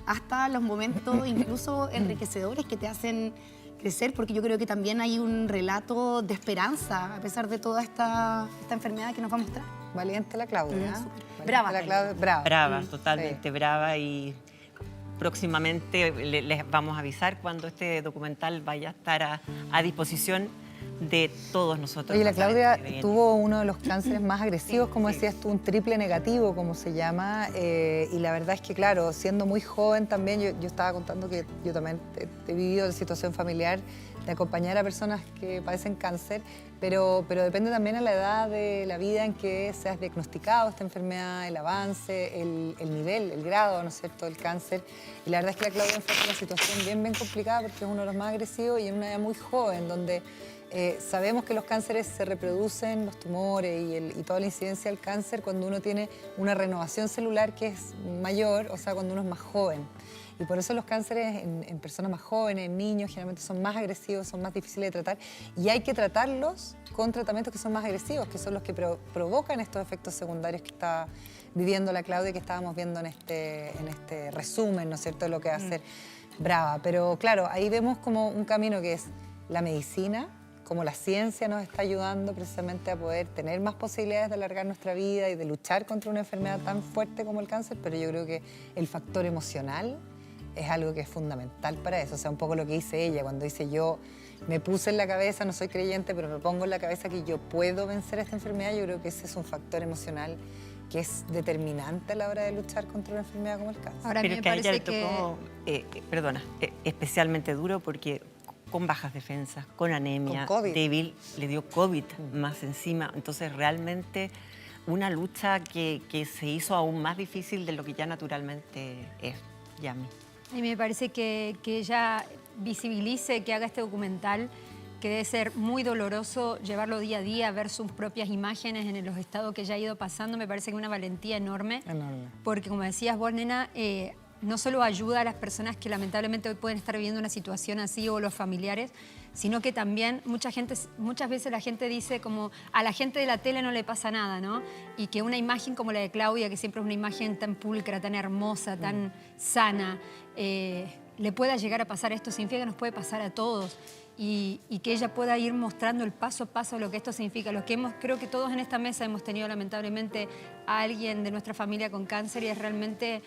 hasta los momentos incluso enriquecedores que te hacen crecer, porque yo creo que también hay un relato de esperanza a pesar de toda esta enfermedad que nos va a mostrar. Valiente la Claudia. Brava. La Claudia, brava. Brava, totalmente brava, y próximamente les vamos a avisar cuando este documental vaya a estar a disposición de todos nosotros. Oye, la Claudia tuvo uno de los cánceres más agresivos, como decías tú, un triple negativo, como se llama, y la verdad es que, claro, siendo muy joven también, yo estaba contando que yo también he vivido la situación familiar de acompañar a personas que padecen cáncer, pero depende también a la edad de la vida en que seas diagnosticado esta enfermedad, el avance, el nivel, el grado, ¿no es cierto?, del cáncer. Y la verdad es que la Claudia enfrenta una situación bien complicada porque es uno de los más agresivos y en una edad muy joven, donde sabemos que los cánceres se reproducen, los tumores y toda la incidencia del cáncer cuando uno tiene una renovación celular que es mayor, o sea, cuando uno es más joven. Y por eso los cánceres en personas más jóvenes, en niños, generalmente son más agresivos, son más difíciles de tratar. Y hay que tratarlos con tratamientos que son más agresivos, que son los que provocan estos efectos secundarios que está viviendo la Claudia y que estábamos viendo en este resumen, ¿no es cierto?, de lo que va a ser Brava. Pero claro, ahí vemos como un camino que es la medicina, como la ciencia nos está ayudando precisamente a poder tener más posibilidades de alargar nuestra vida y de luchar contra una enfermedad tan fuerte como el cáncer, pero yo creo que el factor emocional es algo que es fundamental para eso. O sea, un poco lo que dice ella, cuando dice yo me puse en la cabeza, no soy creyente, pero me pongo en la cabeza que yo puedo vencer esta enfermedad, yo creo que ese es un factor emocional que es determinante a la hora de luchar contra una enfermedad como el cáncer. Ahora, a mí me parece tocó, especialmente duro porque con bajas defensas, con anemia, débil, le dio COVID más encima. Entonces, realmente una lucha que se hizo aún más difícil de lo que ya naturalmente es, Yami. Y me parece que ella visibilice, que haga este documental, que debe ser muy doloroso llevarlo día a día, ver sus propias imágenes en los estados que ya ha ido pasando, me parece que es una valentía enorme. Porque, como decías vos, nena, no solo ayuda a las personas que lamentablemente hoy pueden estar viviendo una situación así o los familiares, sino que también muchas veces la gente dice como a la gente de la tele no le pasa nada, ¿no? Y que una imagen como la de Claudia, que siempre es una imagen tan pulcra, tan hermosa, tan sana, le pueda llegar a pasar esto, significa que nos puede pasar a todos. Y que ella pueda ir mostrando el paso a paso lo que esto significa. Creo que todos en esta mesa hemos tenido lamentablemente a alguien de nuestra familia con cáncer y es realmente,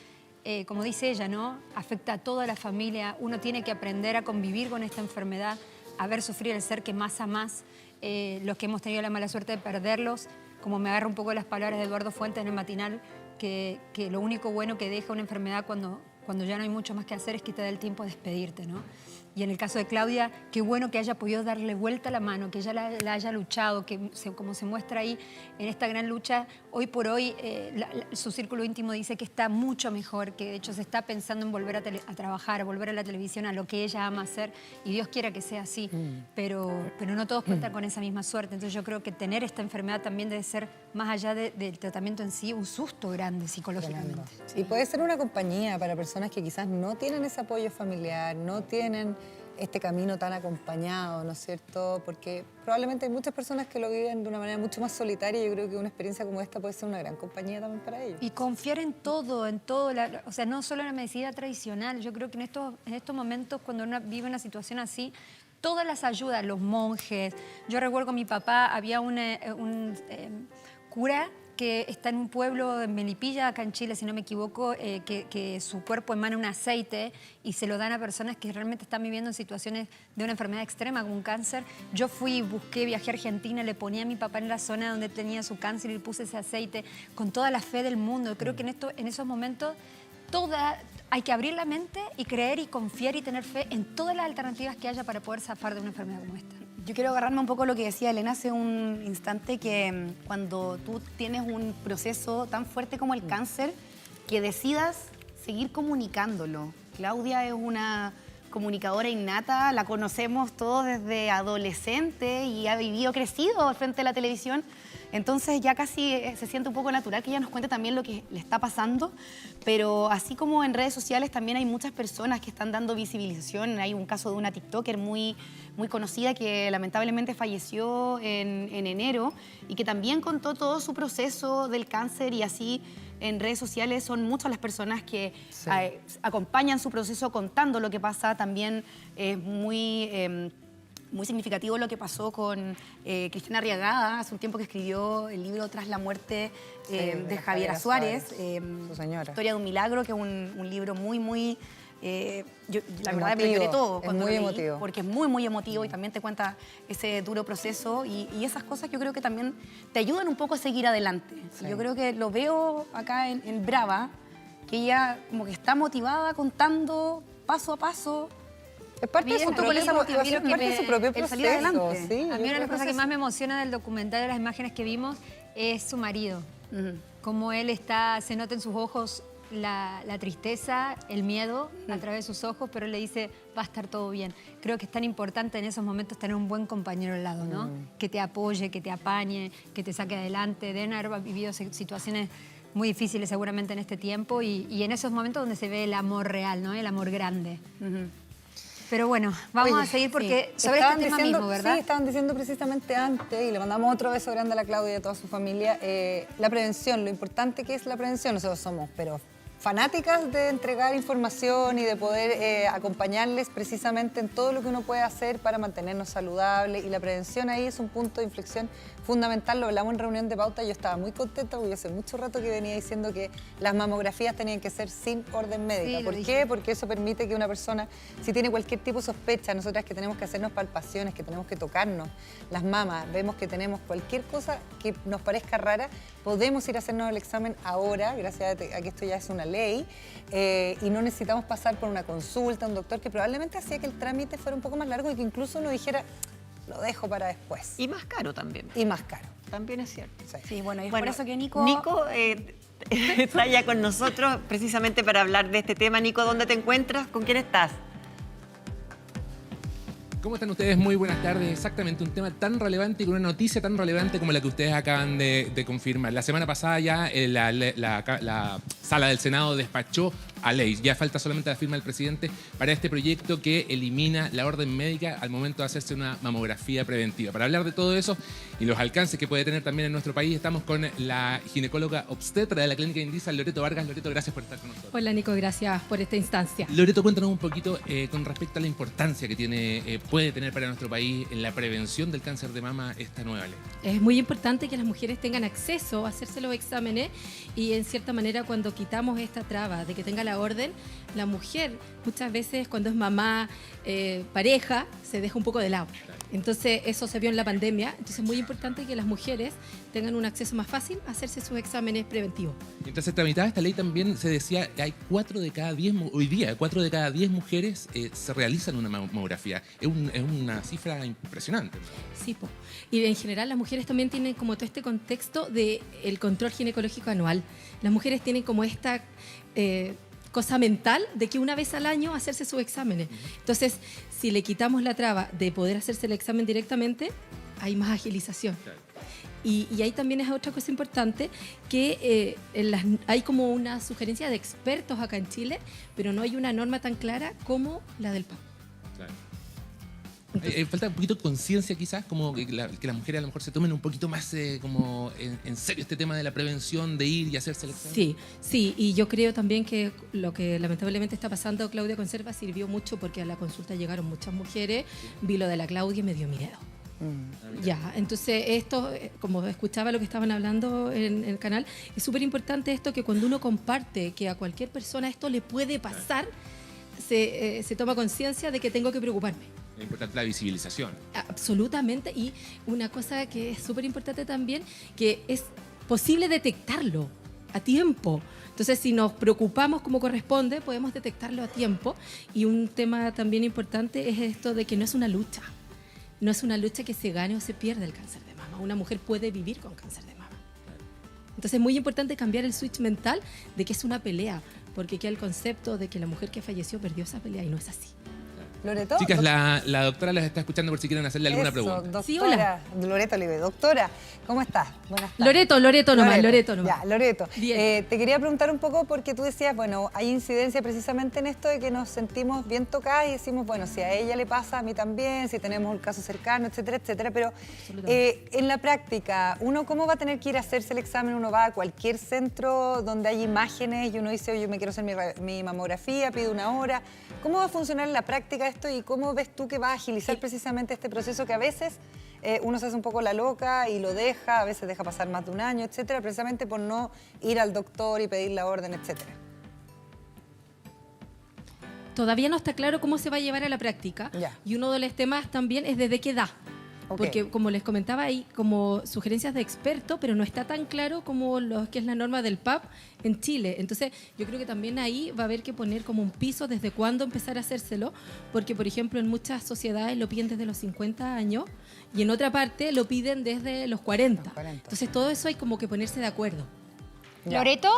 como dice ella, ¿no?, afecta a toda la familia. Uno tiene que aprender a convivir con esta enfermedad, a ver sufrir el ser que más amás, los que hemos tenido la mala suerte de perderlos, como me agarra un poco las palabras de Eduardo Fuentes en el matinal, que lo único bueno que deja una enfermedad cuando ya no hay mucho más que hacer es que te da el tiempo de despedirte, ¿no? Y en el caso de Claudia, qué bueno que haya podido darle vuelta a la mano, que ella la haya luchado, que como se muestra ahí en esta gran lucha, hoy por hoy su círculo íntimo dice que está mucho mejor, que de hecho se está pensando en volver a trabajar, a volver a la televisión, a lo que ella ama hacer, y Dios quiera que sea así, pero no todos cuentan con esa misma suerte. Entonces yo creo que tener esta enfermedad también debe ser, más allá del tratamiento en sí, un susto grande psicológicamente. Y puede ser una compañía para personas que quizás no tienen ese apoyo familiar, no tienen este camino tan acompañado, ¿no es cierto? Porque probablemente hay muchas personas que lo viven de una manera mucho más solitaria y yo creo que una experiencia como esta puede ser una gran compañía también para ellos. Y confiar en todo, o sea, no solo en la medicina tradicional. Yo creo que en estos momentos, cuando uno vive una situación así, todas las ayudas, los monjes. Yo recuerdo con mi papá, había un cura que está en un pueblo de Melipilla, acá en Chile, si no me equivoco, que su cuerpo emana un aceite y se lo dan a personas que realmente están viviendo en situaciones de una enfermedad extrema, como un cáncer. Yo viajé a Argentina, le ponía a mi papá en la zona donde tenía su cáncer y le puse ese aceite con toda la fe del mundo. Creo que en esos momentos hay que abrir la mente y creer y confiar y tener fe en todas las alternativas que haya para poder zafar de una enfermedad como esta. Yo quiero agarrarme un poco a lo que decía Elena hace un instante, que cuando tú tienes un proceso tan fuerte como el cáncer, que decidas seguir comunicándolo. Claudia es una comunicadora innata, la conocemos todos desde adolescente y ha crecido frente a la televisión. Entonces ya casi se siente un poco natural que ella nos cuente también lo que le está pasando, pero así como en redes sociales también hay muchas personas que están dando visibilización. Hay un caso de una TikToker muy conocida que lamentablemente falleció en enero y que también contó todo su proceso del cáncer, y así en redes sociales son muchas las personas que acompañan su proceso contando lo que pasa. También es muy significativo lo que pasó con Cristina Arriagada, hace un tiempo que escribió el libro Tras la muerte de Javiera Suárez, su señora. Historia de un milagro, que es un libro muy yo la verdad me lloré todo cuando lo leí, emotivo. porque es muy emotivo y también te cuenta ese duro proceso y esas cosas yo creo que también te ayudan un poco a seguir adelante. Sí. Yo creo que lo veo acá en Brava, que ella como que está motivada contando paso a paso. Es parte de su propia motivación, parte de su propio proceso. Salir adelante. Sí, a mí una de las cosas que más me emociona del documental, de las imágenes que vimos, es su marido. Cómo él se nota en sus ojos la tristeza, el miedo a través de sus ojos, pero él le dice, va a estar todo bien. Creo que es tan importante en esos momentos tener un buen compañero al lado, ¿no? Que te apoye, que te apañe, que te saque adelante. Deben haber vivido situaciones muy difíciles seguramente en este tiempo y en esos momentos donde se ve el amor real, ¿no? El amor grande. Pero bueno, vamos a seguir porque sobre este tema mismo, ¿verdad? Sí, estaban diciendo precisamente antes, y le mandamos otro beso grande a la Claudia y a toda su familia, la prevención, lo importante que es la prevención. Nosotros somos, pero fanáticas de entregar información y de poder acompañarles precisamente en todo lo que uno puede hacer para mantenernos saludables, y la prevención ahí es un punto de inflexión fundamental. Lo hablamos en reunión de pauta, yo estaba muy contenta porque hace mucho rato que venía diciendo que las mamografías tenían que ser sin orden médica. ¿Por qué? Porque eso permite que una persona, si tiene cualquier tipo de sospecha, nosotras que tenemos que hacernos palpaciones, que tenemos que tocarnos las mamas, vemos que tenemos cualquier cosa que nos parezca rara, podemos ir a hacernos el examen ahora, gracias a que esto ya es una ley, y no necesitamos pasar por una consulta, un doctor, que probablemente hacía que el trámite fuera un poco más largo y que incluso uno dijera, lo dejo para después. Y más caro también. Y más caro. También es cierto. Sí, bueno, y es por eso que Nico está ya con nosotros precisamente para hablar de este tema. Nico, ¿dónde te encuentras? ¿Con quién estás? ¿Cómo están ustedes? Muy buenas tardes. Exactamente, un tema tan relevante y con una noticia tan relevante como la que ustedes acaban de confirmar. La semana pasada ya la Sala del Senado despachó a ley. Ya falta solamente la firma del presidente para este proyecto que elimina la orden médica al momento de hacerse una mamografía preventiva. Para hablar de todo eso y los alcances que puede tener también en nuestro país, estamos con la ginecóloga obstetra de la Clínica Indisa, Loreto Vargas. Loreto, gracias por estar con nosotros. Hola Nico, gracias por esta instancia. Loreto, cuéntanos un poquito con respecto a la importancia que tiene puede tener para nuestro país en la prevención del cáncer de mama esta nueva ley? Es muy importante que las mujeres tengan acceso a hacerse los exámenes y en cierta manera cuando quitamos esta traba de que tenga la orden, la mujer muchas veces cuando es mamá, pareja, se deja un poco de lado. Entonces eso se vio en la pandemia, entonces es muy importante que las mujeres tengan un acceso más fácil a hacerse sus exámenes preventivos. Mientras se tramitaba esta ley también se decía que hay 4 de cada 10, hoy día 4 de cada 10 mujeres se realizan una mamografía. Es una cifra impresionante. Sí, po. Y en general las mujeres también tienen como todo este contexto del control ginecológico anual. Las mujeres tienen como esta cosa mental de que una vez al año hacerse sus exámenes. Entonces, si le quitamos la traba de poder hacerse el examen directamente, hay más agilización. Claro. Y ahí también es otra cosa importante, que hay como una sugerencia de expertos acá en Chile, pero no hay una norma tan clara como la del PAP. Claro. Falta un poquito de conciencia quizás, como que las mujeres a lo mejor se tomen un poquito más como en serio este tema de la prevención, de ir y hacerse el examen. Sí, y yo creo también que lo que lamentablemente está pasando, Claudia Conserva, sirvió mucho porque a la consulta llegaron muchas mujeres, vi lo de la Claudia y me dio miedo. Ya, entonces esto, como escuchaba lo que estaban hablando en el canal, es súper importante esto que cuando uno comparte que a cualquier persona esto le puede pasar, se toma conciencia de que tengo que preocuparme. Es importante la visibilización. Absolutamente, y una cosa que es súper importante también, que es posible detectarlo a tiempo. Entonces, si nos preocupamos como corresponde, podemos detectarlo a tiempo. Y un tema también importante es esto de que no es una lucha. No es una lucha que se gane o se pierda el cáncer de mama. Una mujer puede vivir con cáncer de mama. Entonces es muy importante cambiar el switch mental de que es una pelea, porque queda el concepto de que la mujer que falleció perdió esa pelea y no es así. Loreto. Chicas, la doctora las está escuchando por si quieren hacerle alguna pregunta. Doctora, sí, hola. Loreto Olive. Doctora, ¿cómo estás? Buenas tardes. Loreto nomás. Ya, Loreto. Bien. Te quería preguntar un poco porque tú decías, bueno, hay incidencia precisamente en esto de que nos sentimos bien tocadas y decimos, bueno, si a ella le pasa, a mí también, si tenemos un caso cercano, etcétera, etcétera. Pero en la práctica, ¿uno cómo va a tener que ir a hacerse el examen? ¿Uno va a cualquier centro donde hay imágenes y uno dice, oye, yo me quiero hacer mi mamografía, pido una hora? ¿Cómo va a funcionar en la práctica esto y cómo ves tú que va a agilizar precisamente este proceso que a veces uno se hace un poco la loca y lo deja, a veces deja pasar más de un año, etcétera, precisamente por no ir al doctor y pedir la orden, etcétera? Todavía no está claro cómo se va a llevar a la práctica. Ya. Y uno de los temas también es desde qué edad. Ok. Porque como les comentaba, hay como sugerencias de expertos, pero no está tan claro como lo que es la norma del PAP en Chile. Entonces yo creo que también ahí va a haber que poner como un piso desde cuándo empezar a hacérselo, porque por ejemplo en muchas sociedades lo piden desde los 50 años y en otra parte lo piden desde los 40. Entonces todo eso hay como que ponerse de acuerdo. Ya. Loreto,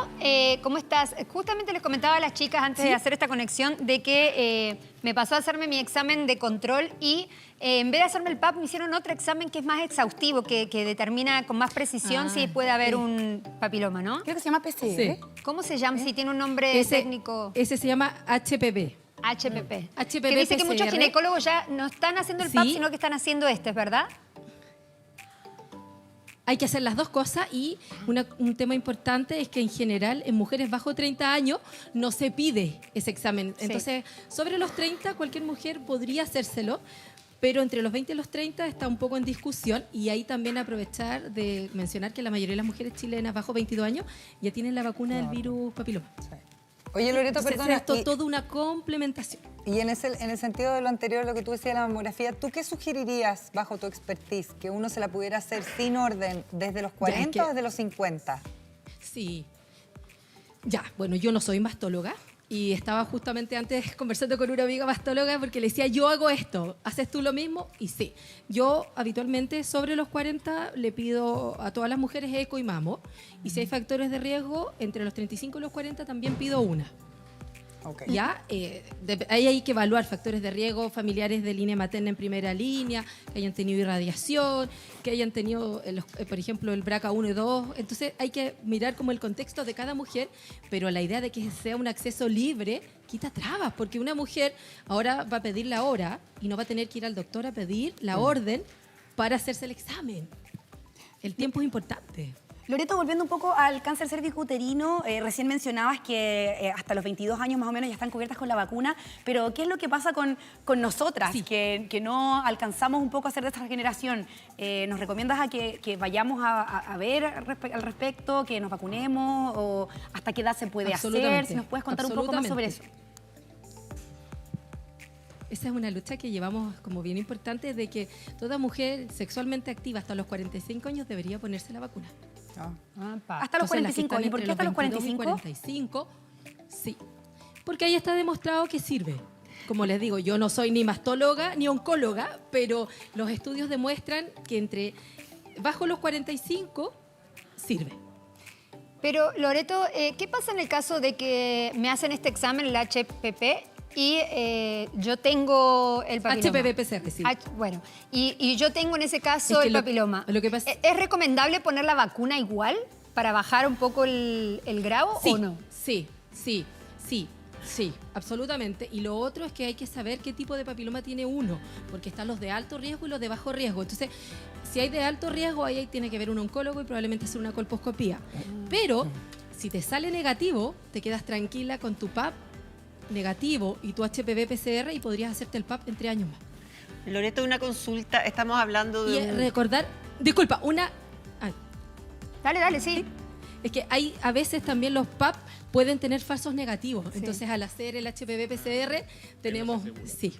¿cómo estás? Justamente les comentaba a las chicas antes de hacer esta conexión de que me pasó a hacerme mi examen de control y en vez de hacerme el PAP me hicieron otro examen que es más exhaustivo, que determina con más precisión si puede haber un papiloma, ¿no? Creo que se llama PCR. Sí. ¿Cómo se llama? Si tiene un nombre técnico. Ese se llama HPV. HPP. HPV Que dice que muchos PCR. ginecólogos ya no están haciendo el PAP, Sí. sino que están haciendo este, ¿es verdad? Hay que hacer las dos cosas y un tema importante es que en general en mujeres bajo 30 años no se pide ese examen. Sí. Entonces, sobre los 30 cualquier mujer podría hacérselo, pero entre los 20 y los 30 está un poco en discusión y ahí también aprovechar de mencionar que la mayoría de las mujeres chilenas bajo 22 años ya tienen la vacuna del virus papiloma. Oye, Loreto, Entonces, perdona. esto es toda una complementación. Y en el sentido de lo anterior, lo que tú decías de la mamografía, ¿tú qué sugerirías bajo tu expertise? ¿Que uno se la pudiera hacer sin orden desde los 40 o desde los 50? Sí. Ya, bueno, yo no soy mastóloga y estaba justamente antes conversando con una amiga mastóloga porque le decía, yo hago esto, ¿haces tú lo mismo? Y sí, yo habitualmente sobre los 40 le pido a todas las mujeres eco y mamo y si hay factores de riesgo, entre los 35 y los 40 también pido una. Okay. ¿Ya? Ahí hay que evaluar factores de riesgo, familiares de línea materna en primera línea, que hayan tenido irradiación, que hayan tenido, por ejemplo, el BRCA1 y 2. Entonces hay que mirar como el contexto de cada mujer, pero la idea de que sea un acceso libre quita trabas, porque una mujer ahora va a pedir la hora y no va a tener que ir al doctor a pedir la orden para hacerse el examen. El tiempo es importante. Loreto, volviendo un poco al cáncer cervicuterino, recién mencionabas que hasta los 22 años más o menos ya están cubiertas con la vacuna, pero ¿qué es lo que pasa con nosotras, que no alcanzamos un poco a hacer de esta generación? ¿Nos recomiendas a que vayamos a ver al respecto, que nos vacunemos, o hasta qué edad se puede hacer? Si nos puedes contar un poco más sobre eso. Esa es una lucha que llevamos como bien importante, de que toda mujer sexualmente activa hasta los 45 años debería ponerse la vacuna. Hasta los 45. ¿Y por qué hasta los 45? 45, sí. Porque ahí está demostrado que sirve. Como les digo, yo no soy ni mastóloga ni oncóloga, pero los estudios demuestran que bajo los 45 sirve. Pero, Loreto, ¿qué pasa en el caso de que me hacen este examen, el HPP, y yo tengo el papiloma? HPV-PCR, sí. Bueno, y yo tengo en ese caso el papiloma. Lo que pasa... ¿Es recomendable poner la vacuna igual para bajar un poco el grado o no? Sí, absolutamente. Y lo otro es que hay que saber qué tipo de papiloma tiene uno, porque están los de alto riesgo y los de bajo riesgo. Entonces, si hay de alto riesgo, ahí tiene que ver un oncólogo y probablemente hacer una colposcopía. Pero, si te sale negativo, te quedas tranquila con tu PAP negativo y tu HPV-PCR y podrías hacerte el PAP en 3 años más. Loreto, una consulta, estamos hablando de... Y recordar, disculpa, Dale, sí. Es que a veces también los PAP pueden tener falsos negativos. Sí. Entonces, al hacer el HPV-PCR, tenemos... Sí.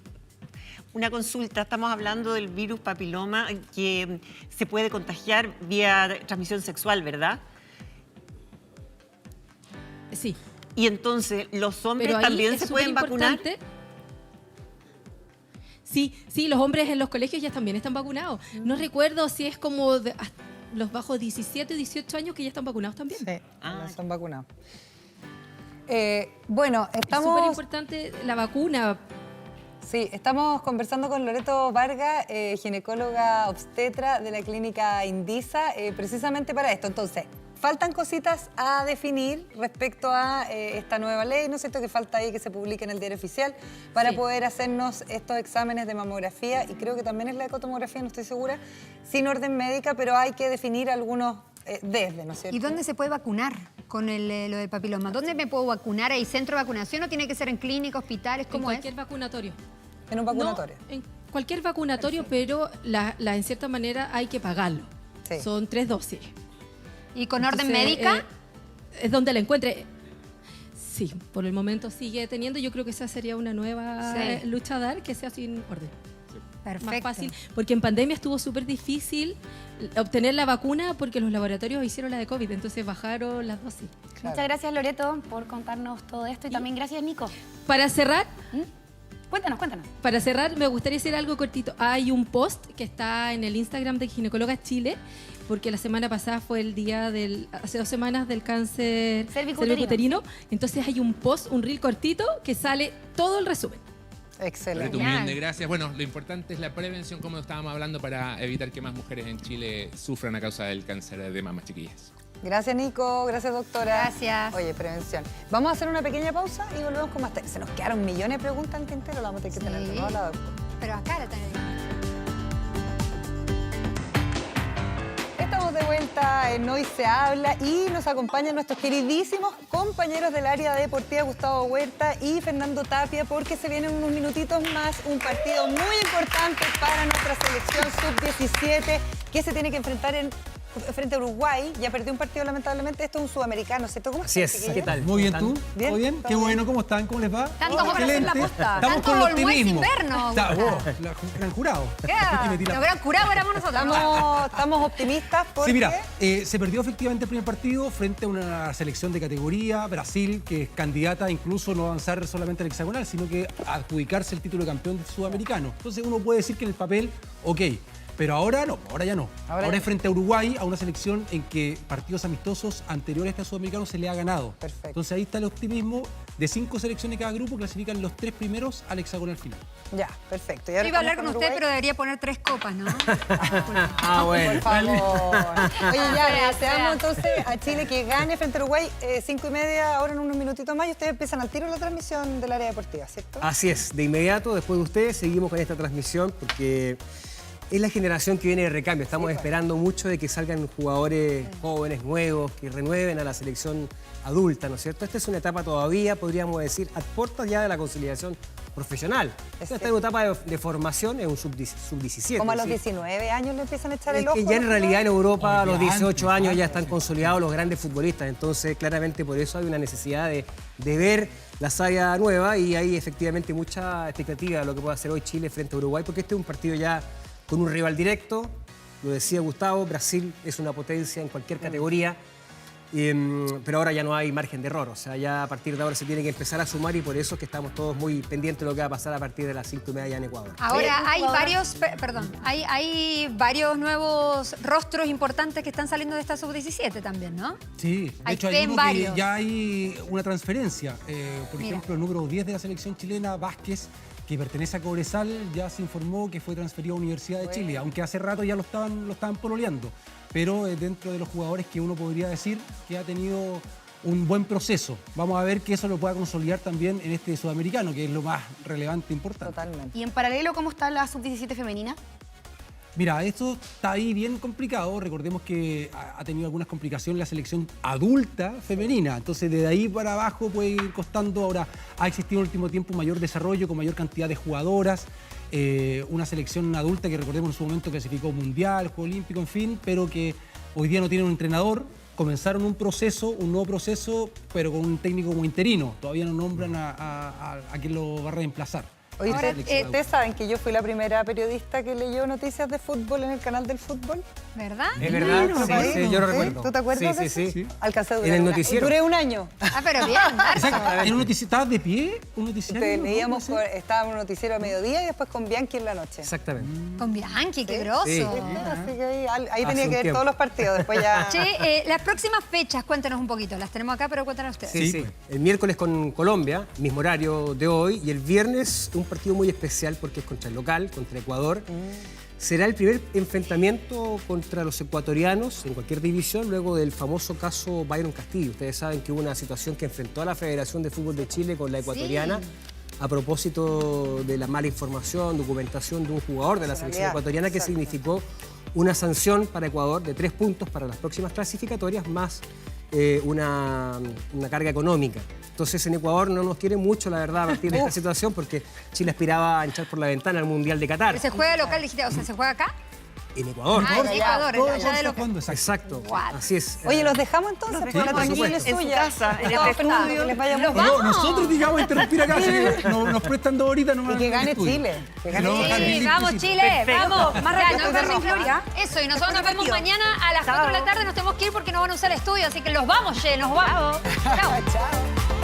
Una consulta, estamos hablando del virus papiloma que se puede contagiar vía transmisión sexual, ¿verdad? Sí. Y entonces, ¿los hombres también se pueden vacunar? Sí, los hombres en los colegios ya también están vacunados. No recuerdo si es como los bajos 17 o 18 años que ya están vacunados también. Sí, están vacunados. Bueno, estamos... Es súper importante la vacuna. Sí, estamos conversando con Loreto Vargas, ginecóloga obstetra de la clínica Indisa, precisamente para esto. Entonces, faltan cositas a definir respecto a esta nueva ley, ¿no es cierto? Que falta ahí que se publique en el diario oficial para poder hacernos estos exámenes de mamografía, y creo que también es la ecotomografía, no estoy segura, sin orden médica, pero hay que definir algunos ¿no es cierto? ¿Y dónde se puede vacunar con lo del papiloma? ¿Dónde me puedo vacunar? ¿Hay centro de vacunación o tiene que ser en clínica, hospitales? ¿Cómo es? En cualquier vacunatorio. ¿En un vacunatorio? No, en cualquier vacunatorio, pero en cierta manera hay que pagarlo. Sí. Son 3 dosis. ¿Y con orden médica? Es donde la encuentre. Sí, por el momento sigue teniendo. Yo creo que esa sería una nueva lucha a dar, que sea sin orden. Sí. Perfecto. Más fácil, porque en pandemia estuvo súper difícil obtener la vacuna porque los laboratorios hicieron la de COVID, entonces bajaron las dosis. Claro. Muchas gracias, Loreto, por contarnos todo esto, y también gracias, Nico. Para cerrar... Cuéntanos. Para cerrar, me gustaría decir algo cortito. Hay un post que está en el Instagram de Ginecólogas Chile, porque la semana pasada fue el día hace 2 semanas del cáncer cervicuterino. Entonces hay un post, un reel cortito, que sale todo el resumen. Excelente. Un millón de gracias. Bueno, lo importante es la prevención, como estábamos hablando, para evitar que más mujeres en Chile sufran a causa del cáncer de mama, chiquillas. Gracias, Nico. Gracias, doctora. Gracias. Oye, prevención. Vamos a hacer una pequeña pausa y volvemos con más. Se nos quedaron millones de preguntas en el tintero, la vamos a tener que tener. ¿No? La doctora. Pero acá la tenemos. Estamos de vuelta en Hoy se habla y nos acompañan nuestros queridísimos compañeros del área deportiva, Gustavo Huerta y Fernando Tapia, porque se vienen unos minutitos más un partido muy importante para nuestra selección sub-17 que se tiene que enfrentar frente a Uruguay. Ya perdió un partido, lamentablemente. Esto es un sudamericano, ¿cierto? ¿Cómo Así es. ¿Qué tal? Muy bien, ¿tú? ¿Bien? ¿Todo bien? Qué bueno, ¿cómo están? ¿Cómo les va? Tanto por hacer la posta. Estamos con el optimismo. Gran jurado. Los gran jurados éramos nosotros. Estamos optimistas porque... Sí, mira, se perdió efectivamente el primer partido frente a una selección de categoría, Brasil, que es candidata a incluso no avanzar solamente al hexagonal, sino que adjudicarse el título de campeón sudamericano. Entonces uno puede decir que en el papel, ok. Pero ahora no, ahora ya no. Ahora es frente a Uruguay, a una selección en que partidos amistosos anteriores a este sudamericano se le ha ganado. Perfecto. Entonces ahí está el optimismo. De 5 selecciones cada grupo, clasifican los 3 primeros al hexagonal final. Ya, perfecto. Yo iba a hablar con usted, pero debería poner 3 copas, ¿no? Bueno. Por favor. Oye, ya, deseamos entonces a Chile que gane frente a Uruguay 5:30, ahora en unos minutitos más, y ustedes empiezan al tiro la transmisión del área deportiva, ¿cierto? Así es, de inmediato, después de ustedes, seguimos con esta transmisión porque Es la generación que viene de recambio. Estamos esperando mucho de que salgan jugadores jóvenes, nuevos, que renueven a la selección adulta, ¿no es cierto? Esta es una etapa todavía, podríamos decir, a puertas ya de la consolidación profesional. Esta es una etapa de formación, es un sub-17. Como a los 19 años le empiezan a echar el ojo. Que ya en realidad en Europa a los 18 años ya están consolidados los grandes futbolistas. Entonces, claramente por eso hay una necesidad de ver la saga nueva y hay efectivamente mucha expectativa de lo que puede hacer hoy Chile frente a Uruguay, porque este es un partido ya con un rival directo. Lo decía Gustavo, Brasil es una potencia en cualquier categoría. Pero ahora ya no hay margen de error, o sea, ya a partir de ahora se tiene que empezar a sumar y por eso es que estamos todos muy pendientes de lo que va a pasar a partir de las 5:30 ya en Ecuador. Ahora hay varios nuevos rostros importantes que están saliendo de esta sub-17 también, ¿no? Sí, de Hay hecho fe hay en uno que varios. ya hay una transferencia. Por Mira. ejemplo, el número 10 de la selección chilena, Vázquez, que pertenece a Cobresal, ya se informó que fue transferido a Universidad de Chile, aunque hace rato ya lo estaban pololeando. Pero dentro de los jugadores que uno podría decir que ha tenido un buen proceso. Vamos a ver que eso lo pueda consolidar también en este sudamericano, que es lo más relevante e importante. Totalmente. Y en paralelo, ¿cómo está la sub-17 femenina? Mira, esto está ahí bien complicado. Recordemos que ha tenido algunas complicaciones la selección adulta femenina. Entonces, desde ahí para abajo puede ir costando. Ahora, ha existido en el último tiempo un mayor desarrollo con mayor cantidad de jugadoras. Una selección adulta que recordemos en su momento clasificó mundial, Juego Olímpico, en fin, pero que hoy día no tiene un entrenador. Comenzaron un nuevo proceso, pero con un técnico como interino. Todavía no nombran a quien lo va a reemplazar. Oye, ¿ustedes saben que yo fui la primera periodista que leyó noticias de fútbol en el canal del fútbol? ¿Verdad? Es verdad, sí, yo lo recuerdo. ¿Tú te acuerdas de eso? Sí. Alcancé a durar En el noticiero. Duré un año. Ah, pero bien, Marzo. ¿En un noticiero estabas de pie? ¿Un noticiero? Leíamos, estaba en un noticiero a mediodía y después con Bianchi en la noche. Exactamente. Con Bianchi, qué groso. Sí. Así que ahí Hace tenía un que ver tiempo. todos los partidos. Después ya... Che, las próximas fechas, cuéntanos un poquito. Las tenemos acá, pero cuéntanos ustedes. Sí. El miércoles con Colombia, mismo horario de hoy, y el viernes un partido muy especial porque es contra el local, contra Ecuador. Será el primer enfrentamiento contra los ecuatorianos en cualquier división luego del famoso caso Byron Castillo. Ustedes saben que hubo una situación que enfrentó a la Federación de Fútbol de Chile con la ecuatoriana a propósito de la mala información, documentación de un jugador de la selección ecuatoriana que significó una sanción para Ecuador de 3 puntos para las próximas clasificatorias más una carga económica. Entonces en Ecuador no nos quiere mucho, la verdad, a partir de esta situación porque Chile aspiraba a echar por la ventana al Mundial de Qatar. ¿Pero se juega local, dijiste? O sea, ¿se juega acá? En Ecuador. Ah, en Ecuador, allá de local. Exacto. Así es. Oye, ¿los dejamos entonces? Sí, por tranquila supuesto. suya. En su casa, en Estamos este esperando estudio. que les vaya muy ¡Nos bien. vamos! Nosotros digamos interrumpir acá, así que nos prestan 2 horitas nomás. Y que gane estudio. Chile. Que gane No, Chile. Sí, Jardín vamos Exquisito. Chile, Perfecto. vamos. Más Ya, rápido nos que vemos, Gloria. Gloria. Eso, y nosotros nos vemos divertido. mañana a las 4 de la tarde. Nos tenemos que ir porque nos van a usar el estudio, así que los vamos, che, nos vamos. Chao. Chao.